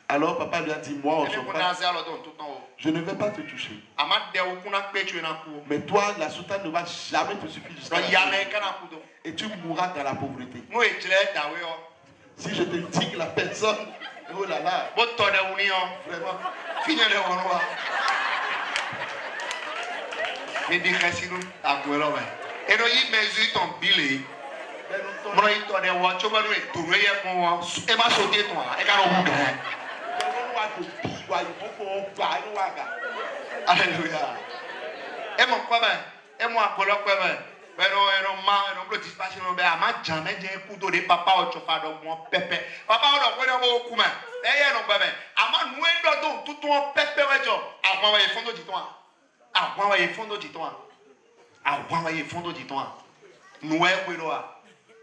Alors papa lui a dit, moi Ochofa, je ne vais pas te toucher. Mais toi, la soutane ne va jamais te suffire jusqu'à la pauvreté. Et tu mourras dans la pauvreté. Si je te dis que la personne, oh là là, vraiment, Alléluia. Et mon quoi ben? Et moi, quoi ben? Mais non, non, dispatcher non, mais à ma jamais j'ai un coup de papa au chofa donc mon pépé. Papa on a quoi au coup mais? Eh non ben. À ma noué donc tout ton pépé ouais jo. À moi va y fond de toi. À moi va y fond de toi. À moi va y fond de toi. Noué quoi là?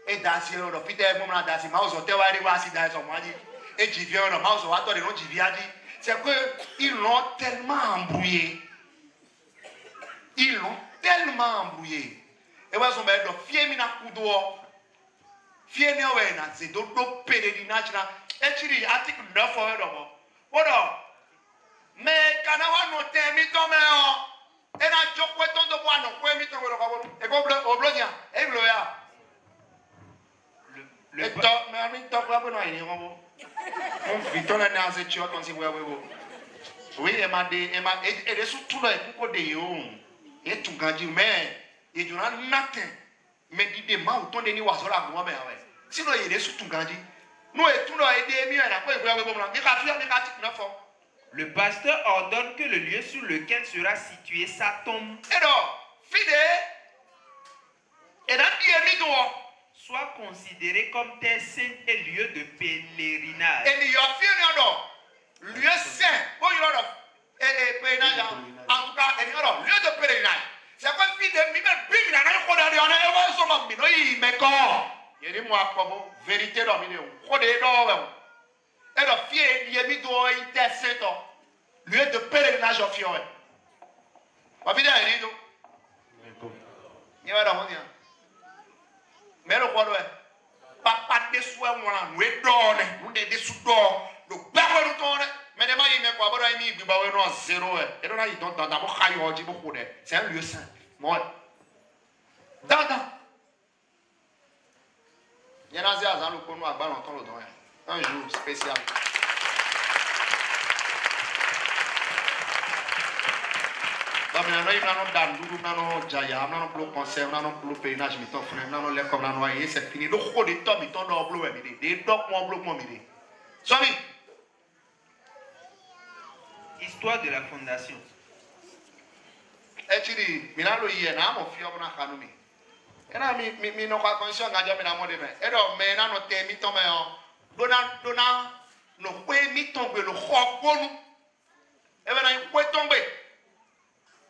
Et danser le fite moment danser ma aux hôtels va arriver si dans son mari. Et j'y viens le mouse va toi non j'y viens dit. C'est qu'ils l'ont tellement embrouillé. Ils l'ont tellement embrouillé. Et voilà, ils ont dit, fier mina kudo, fier ne wena, c'est d'autres pèlerinages là. Et tu dis, article 9 heures d'abord. Voilà. Mais quand on a noté, mi tombe en. Et là, je peux t'en demander, non, quoi mi tombe le cabot. Et quoi, au blonia, et bloya. Et toi, mais mi tombe quoi, non, il est bon. On vit on a dans cette chose, on s'y voit, oui, elle m'a dit, elle est surtout là, pour des yeux. Et tout grandit, mais il n'y a rien. Mais il dit, mais autant de niveaux sur la voie, mais sinon il est surtout grandi. Nous, tout le monde est mieux, le pasteur ordonne que le lieu sur lequel sera située sa tombe soit considéré comme terre sainte et lieu de pèlerinage. Lieu saint, pèlerinage, en tout cas, lieu de pèlerinage. C'est quoi fille de mi même bim na ko da de ona e wa so ma mi no yi me ko ye ni mo akobo vérité do mi de ko de do we e do fie ye mi do intercessor lieu de pèlerinage of your wa bi da ni do ni wa da ho dia me lo ko do e papa de so e won we do ne mu de su do ba ko do to ne mais de ma yi me ko abodo mi gbi ba we no zero e do na yi don dans mo khayo ji bo ko de c'est un lieu saint moi dada yana zia za lo ko no agba ron ton lo don ya un jour spécial ba me no ina no dan duru na no jaya na no blo concert na no blo pèlerinage mi ton frère na no le comme na no yi c'est fini do ko de to mi ton do blo we mi de do mo blo mo mi de so mi. Histoire de la fondation. Et tu dis, mais là, le hier, on fait un canoué. Et là, mi no kwa conscience ngaja mi na mo de me. Et donc, mais na no te mi tombe on. Dona no kwe mi tombe le khokonu. Et ben na kwe tombe.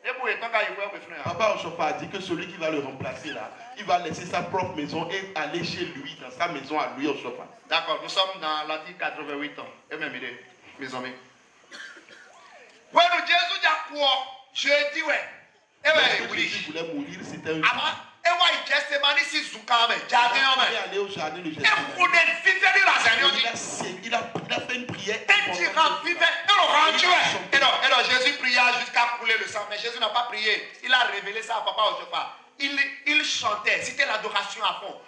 Et pour étant ka ywe be frère. Papa Ochofa a dit que celui qui va le remplacer là, il va laisser sa propre maison et aller chez lui dans sa maison à lui Ochofa. D'accord, nous sommes dans l'article 88 ans. Et même mes amis. Bueno, Jésus a quoi? Je dis ouais. Et lorsque Jésus voulait mourir, c'était un jour. Et il est allé au jardin de Gethsémani. Il a fait une prière. Et Jésus pria jusqu'à couler le sang. Mais Jésus n'a pas prié. Il a révélé ça à papa au chefa. Il chantait. C'était l'adoration à fond.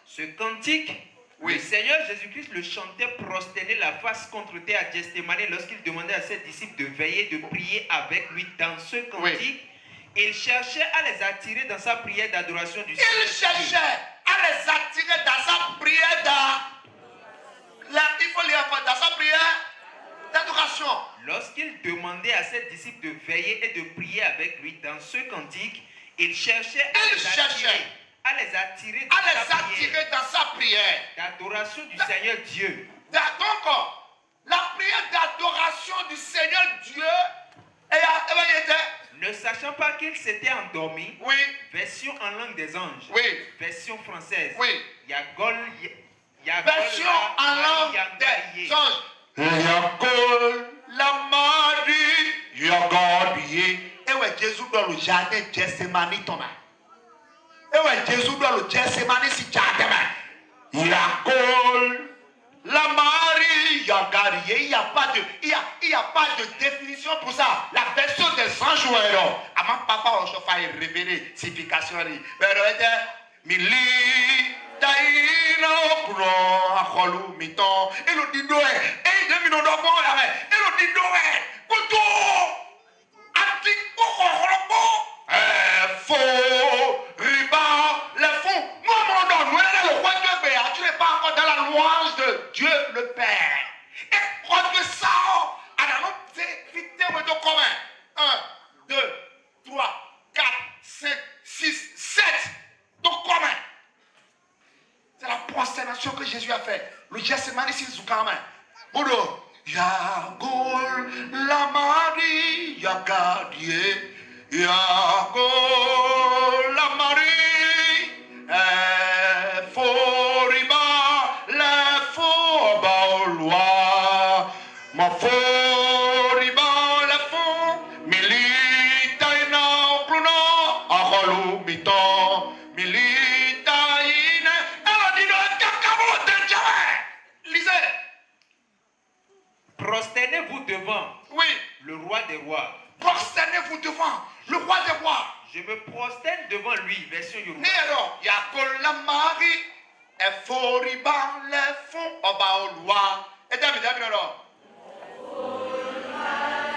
Ce cantique, le Seigneur Jésus-Christ le chantait prosterné la face contre terre à Gethsémani lorsqu'il demandait à ses disciples de veiller, de prier avec lui. Dans ce cantique, il cherchait à les attirer dans sa prière d'adoration du Seigneur. Il cherchait à les attirer dans sa prière dans sa prière d'adoration. Lorsqu'il demandait à ses disciples de veiller et de prier avec lui dans ce cantique, il cherchait à les attirer dans sa prière d'adoration du Seigneur Dieu. Donc, la prière d'adoration du Seigneur Dieu, ne sachant pas qu'il s'était endormi, version en langue des anges, version française, version en langue des anges. Yagol, la Marie, Yagodier. Et ouais, Jésus dans le jardin de Gethsémani, Thomas. Et ouais, Jésus dans le Gethsémani, si jardin. Yagol, la Marie, Yagodier. Il n'y a pas de définition pour ça. La version des anges, à ma papa, on se fait révéler signification. Mili. Tu n'es pas encore dans la louange de Dieu le Père. Et quand ça, commun. 1, 2, 3, 4, 5, 6, 7. Donc commun. C'est la prosternation que Jésus a fait. Le Gethsémani, c'est Zoukama. Bodo. Yagol, la Marie, Yagadie. Yagol, la Marie. Foriba, le Fobaoloa. Ma Foriba, le Fo. Milita ina bruno. Aholou miton. Milita ina. Prosternez-vous devant le roi des rois. Prosternez-vous devant le roi des rois. Je me prosterne devant lui, version Yoruba. Nero, Yakol la Marie, Eforiba le fond oba olua. Et David,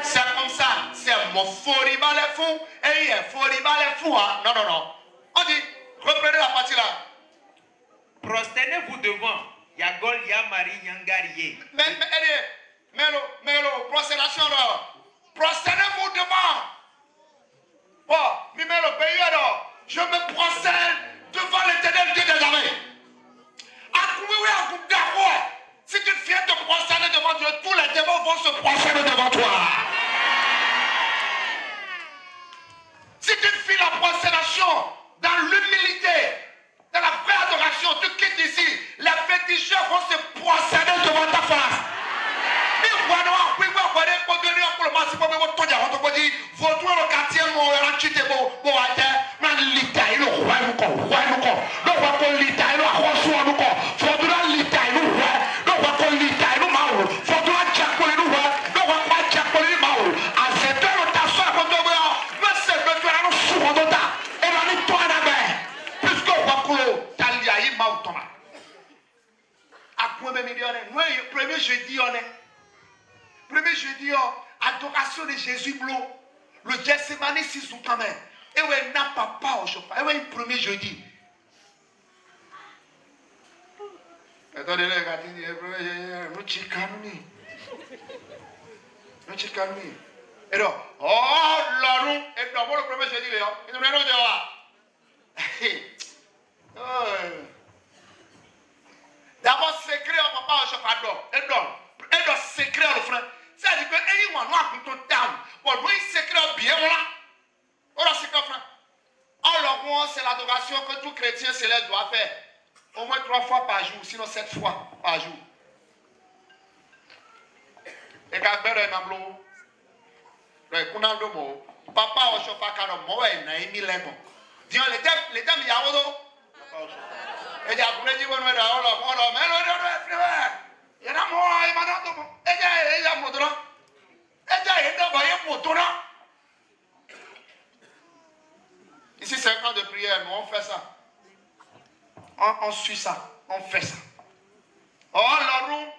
c'est comme ça, c'est mon foriba le fond et Eforiba le fond. Non, non, non. On dit, reprenez la partie là. Prosternez-vous devant Yagol Yamari Yangariye. Mais prosternation là. Prosternez-vous devant. Bon, numéro pays alors. Je me prosterne devant l'Éternel Dieu des armées. Si tu viens te prosterner devant Dieu, tous les démons vont se prosterner devant toi. Si tu fais la prosternation dans l'humilité, dans la vraie adoration, tu quittes ici, les féticheurs vont se prosterner devant ta face. Premier jeudi, on est. Premier jeudi, adoration de Jésus bleu. Le Gethsémani, si sous ta main. Et ouais, n'a pas au chauffage. Et ouais, premier jeudi. Attendez, regardez, nous calmons. Nous calmons. Et donc, oh, là, nous, et donc, le premier jeudi, il nous met d'abord, secret au papa au chauffage. Et donc, secret au frère. C'est-à-dire que, et moi, nous avons tout down. Bon, nous, secret bien, voilà. Voilà, secret, frère. Alors, moi, c'est l'adoration que tout chrétien céleste doit faire. Au moins 3 fois par jour, sinon 7 fois par jour. Et quand tu es dans l'eau, papa au chauffeur quand on m'a mis les bons. Dis les dames, il y a un et il y a un peu de temps, il y a un ici, 5 ans de prière, nous on fait ça. On suit ça, on fait ça. Oh, l'homme,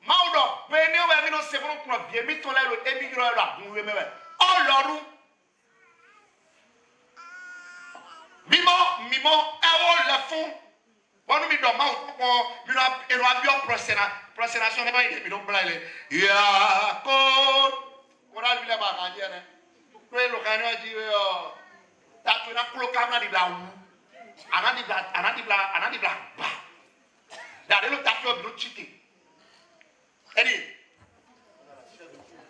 Maudo, venez où est-ce que nous sommes pour bien mettre le émigré là, nous le mettons. Oh, l'homme, Mimo, et le fond. Bon, nous mettons nous avions procédation, nous avons blague. Ya, on a vu la bagarre, hein. Nous le gagnons dit, t'as tout un coup de caméra de la ou. Anadi bla. D'ailleurs, le tapis de cheaté. Elle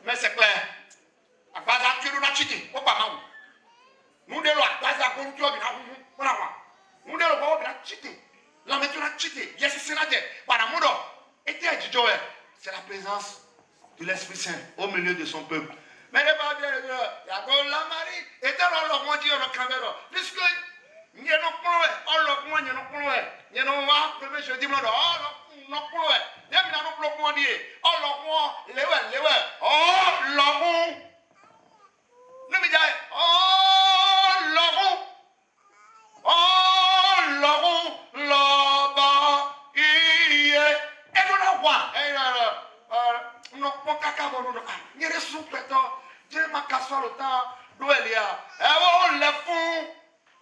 mais c'est clair. À base de tu n'as cheaté. Pourquoi pas? Nous devons à base de tu as nous devons cheater. Là, mais tu as cheaté. Yes, c'est la tête. Par amour, et tu as dit, c'est la présence de l'Esprit Saint au milieu de son peuple. Mais les parents, il y a la Marie, et dans leur monde, il y a le caméra. Puisque nous avons un je dis,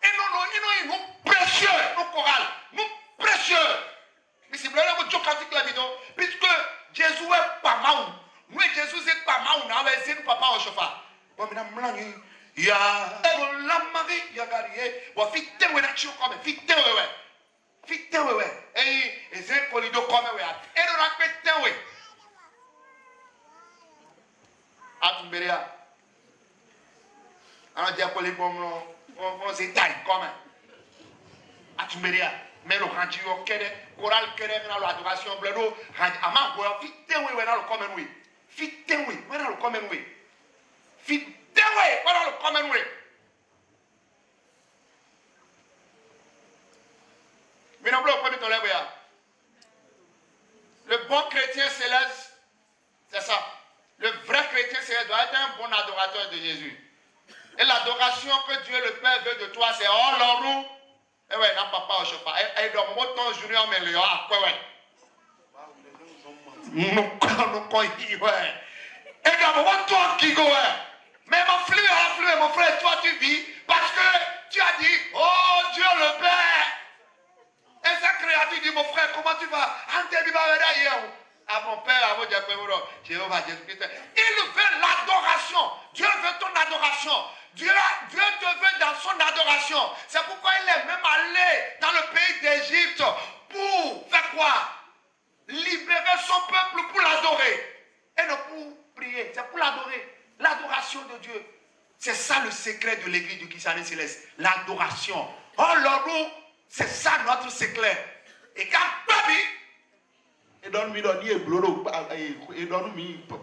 et nous précieux, nous chorales, nous précieux. Mais si vous voulez vous dire la vidéo, puisque Jésus est pas mal, nous Jésus est pas mal, nous avons essayé de papa au chauffeur. Bon, maintenant, il y a la Marie, il y a gagné. Bon, fit te ouais, tu comme fit te ouais. Fit te ouais. Et c'est pour les deux comme ouais. Et nous répète te ouais. Atumberia. Alors dire pour les bons, on s'est taillé comme. Atumberia. Mais le rendu au kere, choral kere dans l'adoration bledo, ama go fit te ouais dans le comme oui. Fit te ouais, dans le comme oui. Fit te ouais, dans le comme oui. Mais non, le bon chrétien céleste, c'est ça. Le vrai chrétien céleste doit être un bon adorateur de Jésus. Et l'adoration que Dieu le Père veut de toi, c'est oh l'orou. Eh ouais, n'a papa au chauffeur. Et donc, mon ton junior, mais le ah, quoi, ouais. Nous, ouais. Et donc, mon ton qui go, ouais. Mais mon frère, toi, tu vis parce que tu as dit, oh Dieu le Père. Et ça créatif dit, mon frère, comment tu vas? À mon père, à mon Dieu, Jéhovah, Jésus-Christ. Il veut l'adoration. Dieu veut ton adoration. Dieu te veut dans son adoration. C'est pourquoi il est même allé dans le pays d'Égypte pour faire quoi? Libérer son peuple pour l'adorer. Et non pour prier, c'est pour l'adorer. L'adoration de Dieu. C'est ça le secret de l'église du Christianisme céleste. L'adoration. Oh l'orou, c'est ça notre secret. Et quand Babi, et donne-moi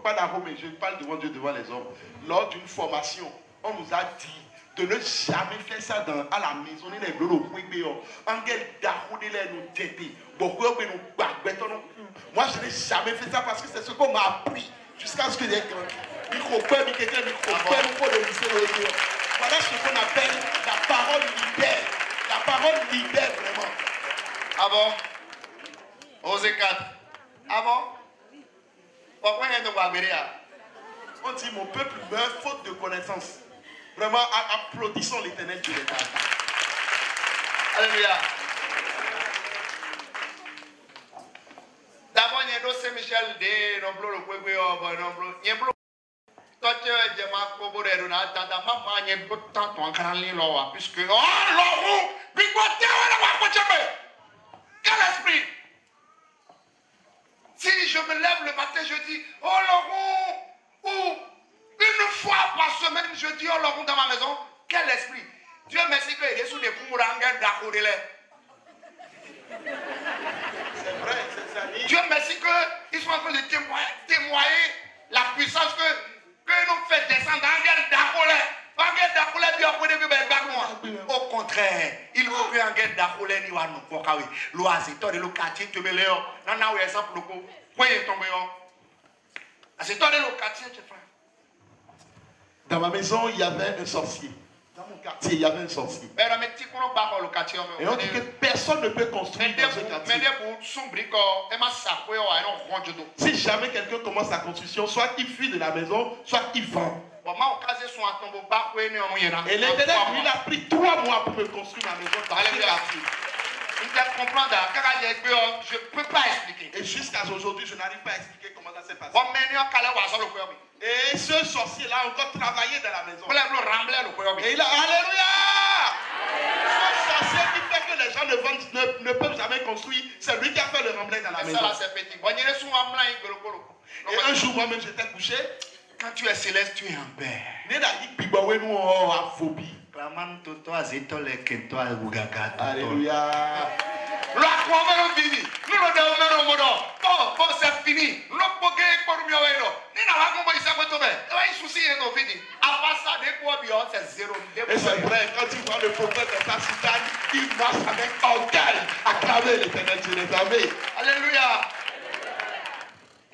pas d'arôme, mais je parle devant Dieu, devant les hommes. Lors d'une formation, on nous a dit de ne jamais faire ça à la maison. Moi, je n'ai jamais fait ça parce que c'est ce qu'on m'a appris jusqu'à ce que j'ai voilà ce qu'on appelle la parole libère. La parole libère vraiment. Avant, Osée 4. Avant, pourquoi il y a de Wabéria? On dit mon peuple meurt faute de connaissance. Vraiment, applaudissons l'Éternel Dieu des Pères. Alléluia. D'abord, il y a deux Saint-Michel de nombreux le Kwekwe, nombreux. Il y a un toi, tu es déjà pour les renards, dans ta maman, il y a un peu de temps pour en aller là, puisque, oh, l'orou, bigoté, quel esprit? Si je me lève le matin, je dis, oh, l'orou, ou une fois par semaine, je dis, oh, l'orou dans ma maison, quel esprit? Dieu merci qu'il est sous des kourangas d'akourele. C'est vrai, c'est ça. Dieu merci qu'ils sont en train de témoigner. La puissance que nous fait descendre dans guerre d'Akolé. Au contraire, il faut que en guerre d'Akolé ni wa nous pokawe. Loise, toi de le quartier te meleo. Non non, exemple le coup. Voyez tomber on. C'est toi de le quartier tu frère. Dans ma maison, il y avait un sorcier. Dans mon quartier, il y avait un sorcier. Et on dit que personne ne peut construire dans ce quartier. Si jamais quelqu'un commence la construction, soit il fuit de la maison, soit il vend. Et l'Éternel, il a pris 3 mois pour me construire ma maison dans ce quartier. Je ne peux pas expliquer. Et jusqu'à aujourd'hui, je n'arrive pas à expliquer comment ça s'est passé. Et ce sorcier-là a encore travaillé dans la maison. Et il a... Alléluia! Ce sorcier qui fait que les gens ne peuvent jamais construire, c'est lui qui a fait le remblai dans la maison. Et un jour, moi-même, j'étais couché. Quand tu es céleste, tu es en paix. Alléluia. C'est fini. Et c'est vrai, quand tu vois le prophète de sa citane, il marche avec orgueil. Acclamez l'Éternel, tu les avais. Alléluia.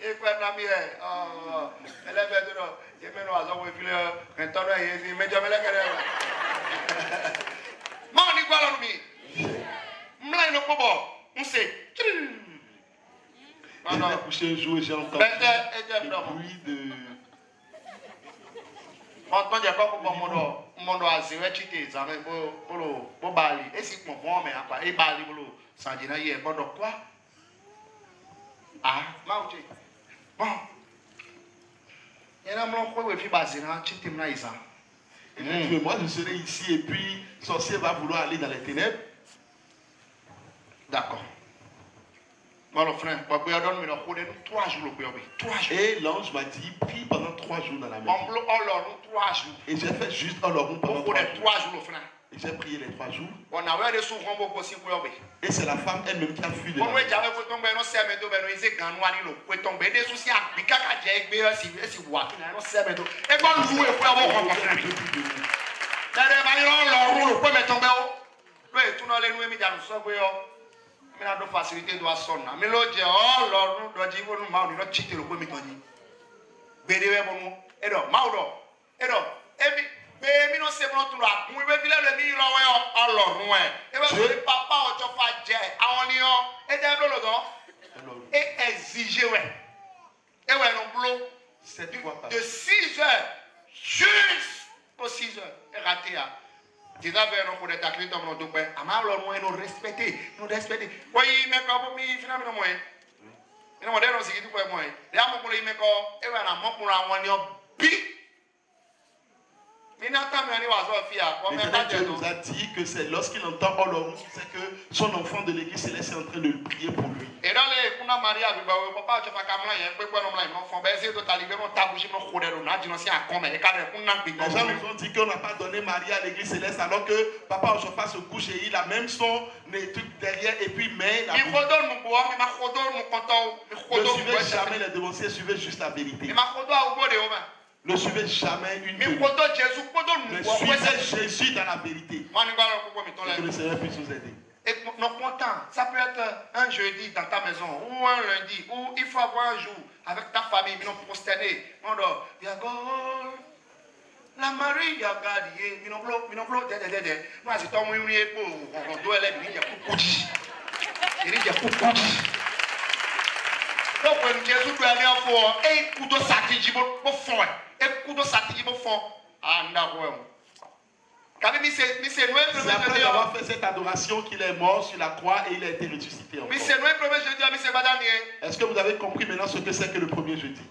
J'ai couché un jour et j'ai entendu le bruit de... Moi je serai ici et puis le sorcier va vouloir aller dans les ténèbres. D'accord. Et l'ange m'a dit, prie pendant 3 jours dans la maison. Et j'ai fait juste un lorou pendant 3 jours. Et j'ai prié les 3 jours. Et c'est la femme elle-même qui a fui de la maison. Mais la facilité doit sonner. Mais l'autre dit, oh, Lord, nous doit dire, nous m'avons dit, nous cheater le premier temps. Bédévé, bon, et donc, Mauro, et donc, et puis, nous sommes tous là. Nous devons filer le milieu, alors, nous, et bien, le papa, on te fait dire, à Lyon, et d'un l'autre, et exiger, ouais. Et ouais, non, bleu, de 6 heures jusqu'aux 6 heures, et raté, nous respecter. Oui, mais quand vous m'y finalement, moi, nous avons des choses qui sont moi. Les amants pour les mecs, et voilà, mon pour la moignon, bi. Dieu nous a dit que c'est lorsqu'il entend Olorou, c'est que son enfant de l'église céleste est en train de prier pour lui. Et dans les kuna Maria, papa, tu fais comme là, il y a un peu de enfant, ben c'est de t'allumer mon tabou, je me crois on a dit non, c'est à combien, et quand on a les gens nous ont dit qu'on n'a pas donné Maria à l'église céleste alors que papa Ochofa se couche et il a même son truc derrière et puis mais la ne suivez jamais les dénonciers, suivez juste la vérité. Ne suivez jamais une vérité. Mais suivez Jésus dans la vérité. Que le Seigneur puisse vous aider. Et non content, ça peut être un jeudi dans ta maison ou un lundi ou il faut avoir un jour avec ta famille, non prosterné. On dort. La Marie a gardé, non blo, moi c'est toi moi on doit aller il y a coucou. Il y a coucou. Donc quand Jésus doit aller en fort et couteau satiji bon fond. Et couteau satiji bon fond. Ah ndako. C'est après avoir fait cette adoration qu'il est mort sur la croix et il a été ressuscité encore. Est-ce que vous avez compris maintenant ce que c'est que le premier jeudi?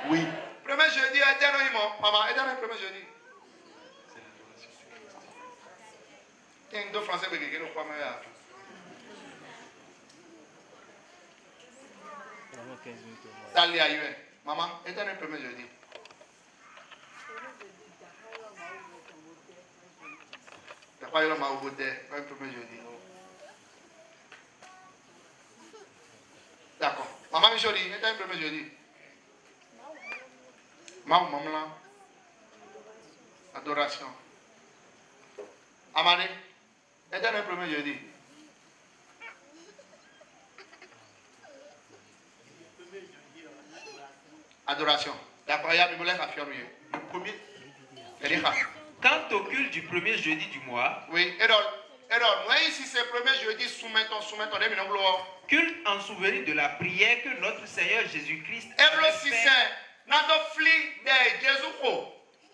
Oui. Premier jeudi, maman, premier jeudi. Il y a deux Français qui ne croient pas. Maman, éternel premier jeudi. Pas eu le mal au bout un premier jeudi. D'accord. Maman Micholi, est un premier jeudi. Maman, adoration. Amadé, était le premier jeudi. Adoration. La prière biblique affirmée. Le premier. Quant au culte du premier jeudi du mois. Oui, alors, moi ici c'est le premier jeudi, soumettons, culte en souvenir de la prière que notre Seigneur Jésus-Christ a fait.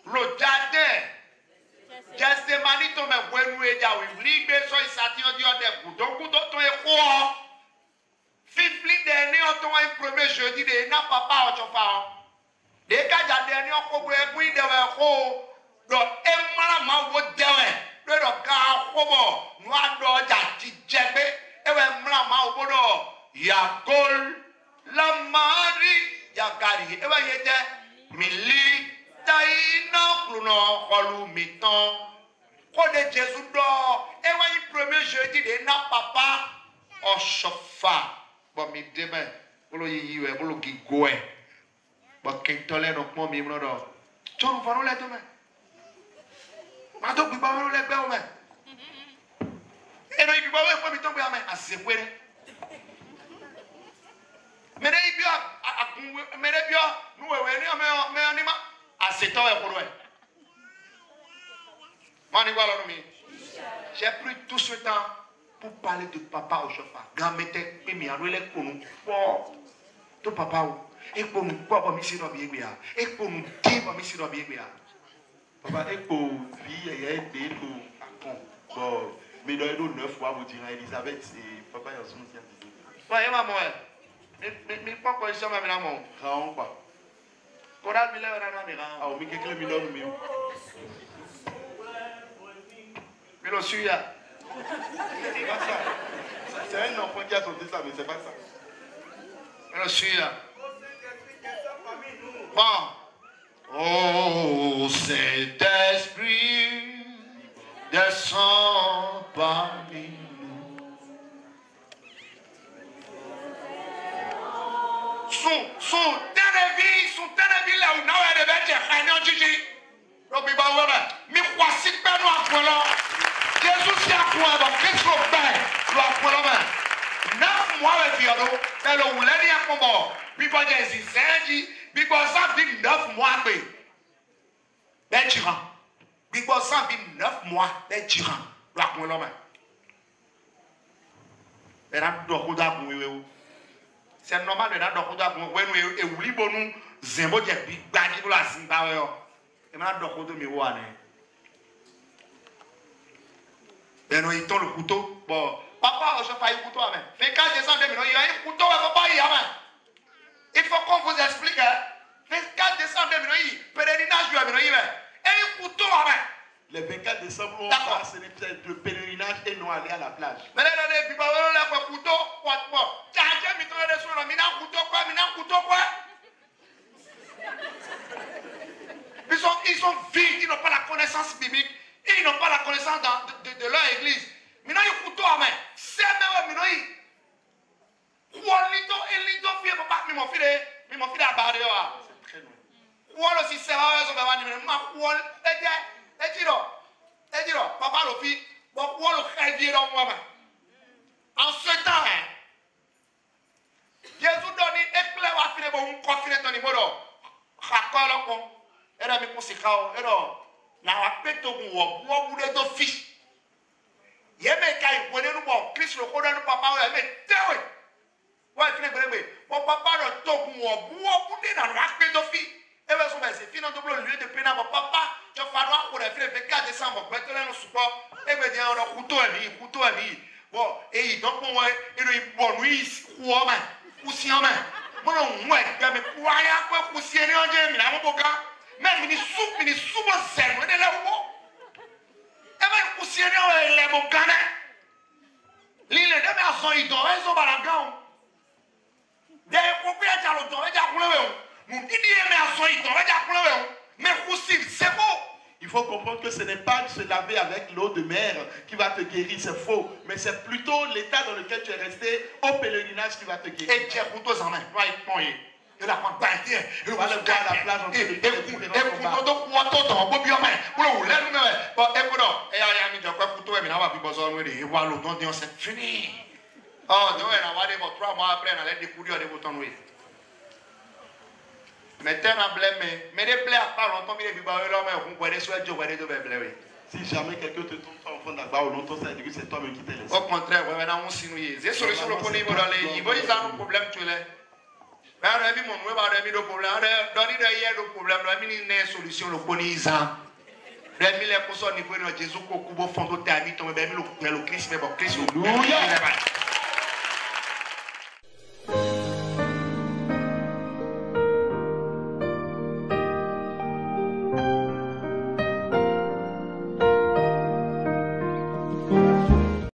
Le jardin. Gethsemane to me wenu eja we ligbe so isati odi ode gudo to e ko. Fifli de ni o to en premier jeudi de na papa o chofa. De ka jade ni o ko gbe egun de we ko. Do e mara ma wo dewe. Do ga ko bo nu ado ja ti jegbe e we mara ma obodo ya gol la mari ya gari e we yete mili taïna kruno kolu mitan kode Jésus do e wa yi premier jeudi de na papa o chofa bo mi demain bolo yi we bolo gigo e bo kentole no mo mi no do choru fanu le to me ma to gba mo le gbe o me e no igbo we ko mi to gbe ame asekwere mere ibio agun mere bio nu we ni me ni ma aseto e kuro e mani wala no mi j'ai pris tout ce temps pour parler de papa au chauffeur gamete pe mi anu le kunu po to papa o e po mu po bo mi si no bi egbe ya e po mu di bo mi si no bi egbe ya papa e po vi e de to akon bo mi do edo 9 fois vous dire Elisabeth et papa yo so ti ati wa e ma mo e mi po ko iso ma mi na mo raon quoi koral mi le ra na mi ra ah o mi kekele mi do mi mais le suya c'est pas ça c'est un enfant qui a sauté ça mais c'est pas ça mais le suya bon oh Saint-Esprit descend parmi nous son télévis là où nous est de faire Gigi Robi Bawema mi kwasi penu apolo Jésus si akwa ba Christ lo be lo apolo ma na mo awe fi odo e lo wule ni akobo bi bo je si senji bi bo sa bi 9 mois pe be jiran bi bo sa bi 9 mois be jiran lo apolo ma e na do ko da gun wewe o c'est normal de na do ko da gun wenu e wuli bonu zembo je bi gbaji lo asin ba we o et maintenant, donc, on me voit. Ben non, il tend le couteau. Bon, papa, je fais un couteau. Fait 4 décembre, il y a un couteau, papa, il faut qu'on vous explique. Fait 4 décembre, il y a un pèlerinage, il y a un couteau. Le 24 décembre, on va célébrer le pèlerinage et non aller à la plage. Mais là, il y a un couteau. Ils sont vides, ils n'ont pas la connaissance biblique, ils n'ont pas la connaissance de leur église. Maintenant, ils couteau à main. C'est même maintenant, ils fille, papa, mais mon fils à barrer. C'est très long. Ou alors, si c'est vrai, ils ont et dis papa, le fils, bon, ou alors, en ce temps, Jésus donne éclair à finir, bon, on confine ton numéro. Rakolo, era mi kusikao ero na wapeto wo bude do fish yeme kai wone no bo Chris lo koda no papa o me tewe wa fine gbegbe bo papa no to wo bude na wapeto fi e be so be se fina double lieu de pena bo papa je fa no ko da fine 24 décembre betele no supo e be dia no kuto abi bo e donc mo e no bo nuis ko ma kusian ma mo no mo e gbe me kwa ya ko kusian ni oje mi na mo boka même ni soupe zèle de la wo e va kusian ni o le mo kana li le de me aso idon e so balagan de ko pe ja lo don e ja kunle we o mu didi e me aso idon e ja kunle we o mais kusi c'est beau. Il faut comprendre que ce n'est pas se laver avec l'eau de mer qui va te guérir, c'est faux. Mais c'est plutôt l'état dans lequel tu es resté au pèlerinage qui va te guérir. Et tu es couteau en main. Et la porte bâtie. Et le va le voir à la plage en train de faire des et couteau de couteau dans bobi en main. Pour le lève mais bon écoute et ya mi de quoi couteau mais na va bi besoin de et voir l'automne dit on c'est fini. Oh donc on va aller 3 mois après on allait découvrir des boutons oui. Mais t'es un blême mais des blés à pas longtemps mais des biba là mais on connaît soit Dieu connaît de blé. Si jamais quelqu'un te tombe en fond d'abord ou longtemps ça veut dire que c'est toi même qui t'es laissé. Au contraire ouais maintenant on sinouille. C'est solution le poni dans les ils vont ils ont un problème tu l'es. Mais on a mis mon ouais on a mis le problème on a dit hier le problème on a mis une solution le poni ils ont. Le mis les personnes niveau de Jésus ko kubo fondo te ami to be mi le Christ mais bon Christ. Alléluia.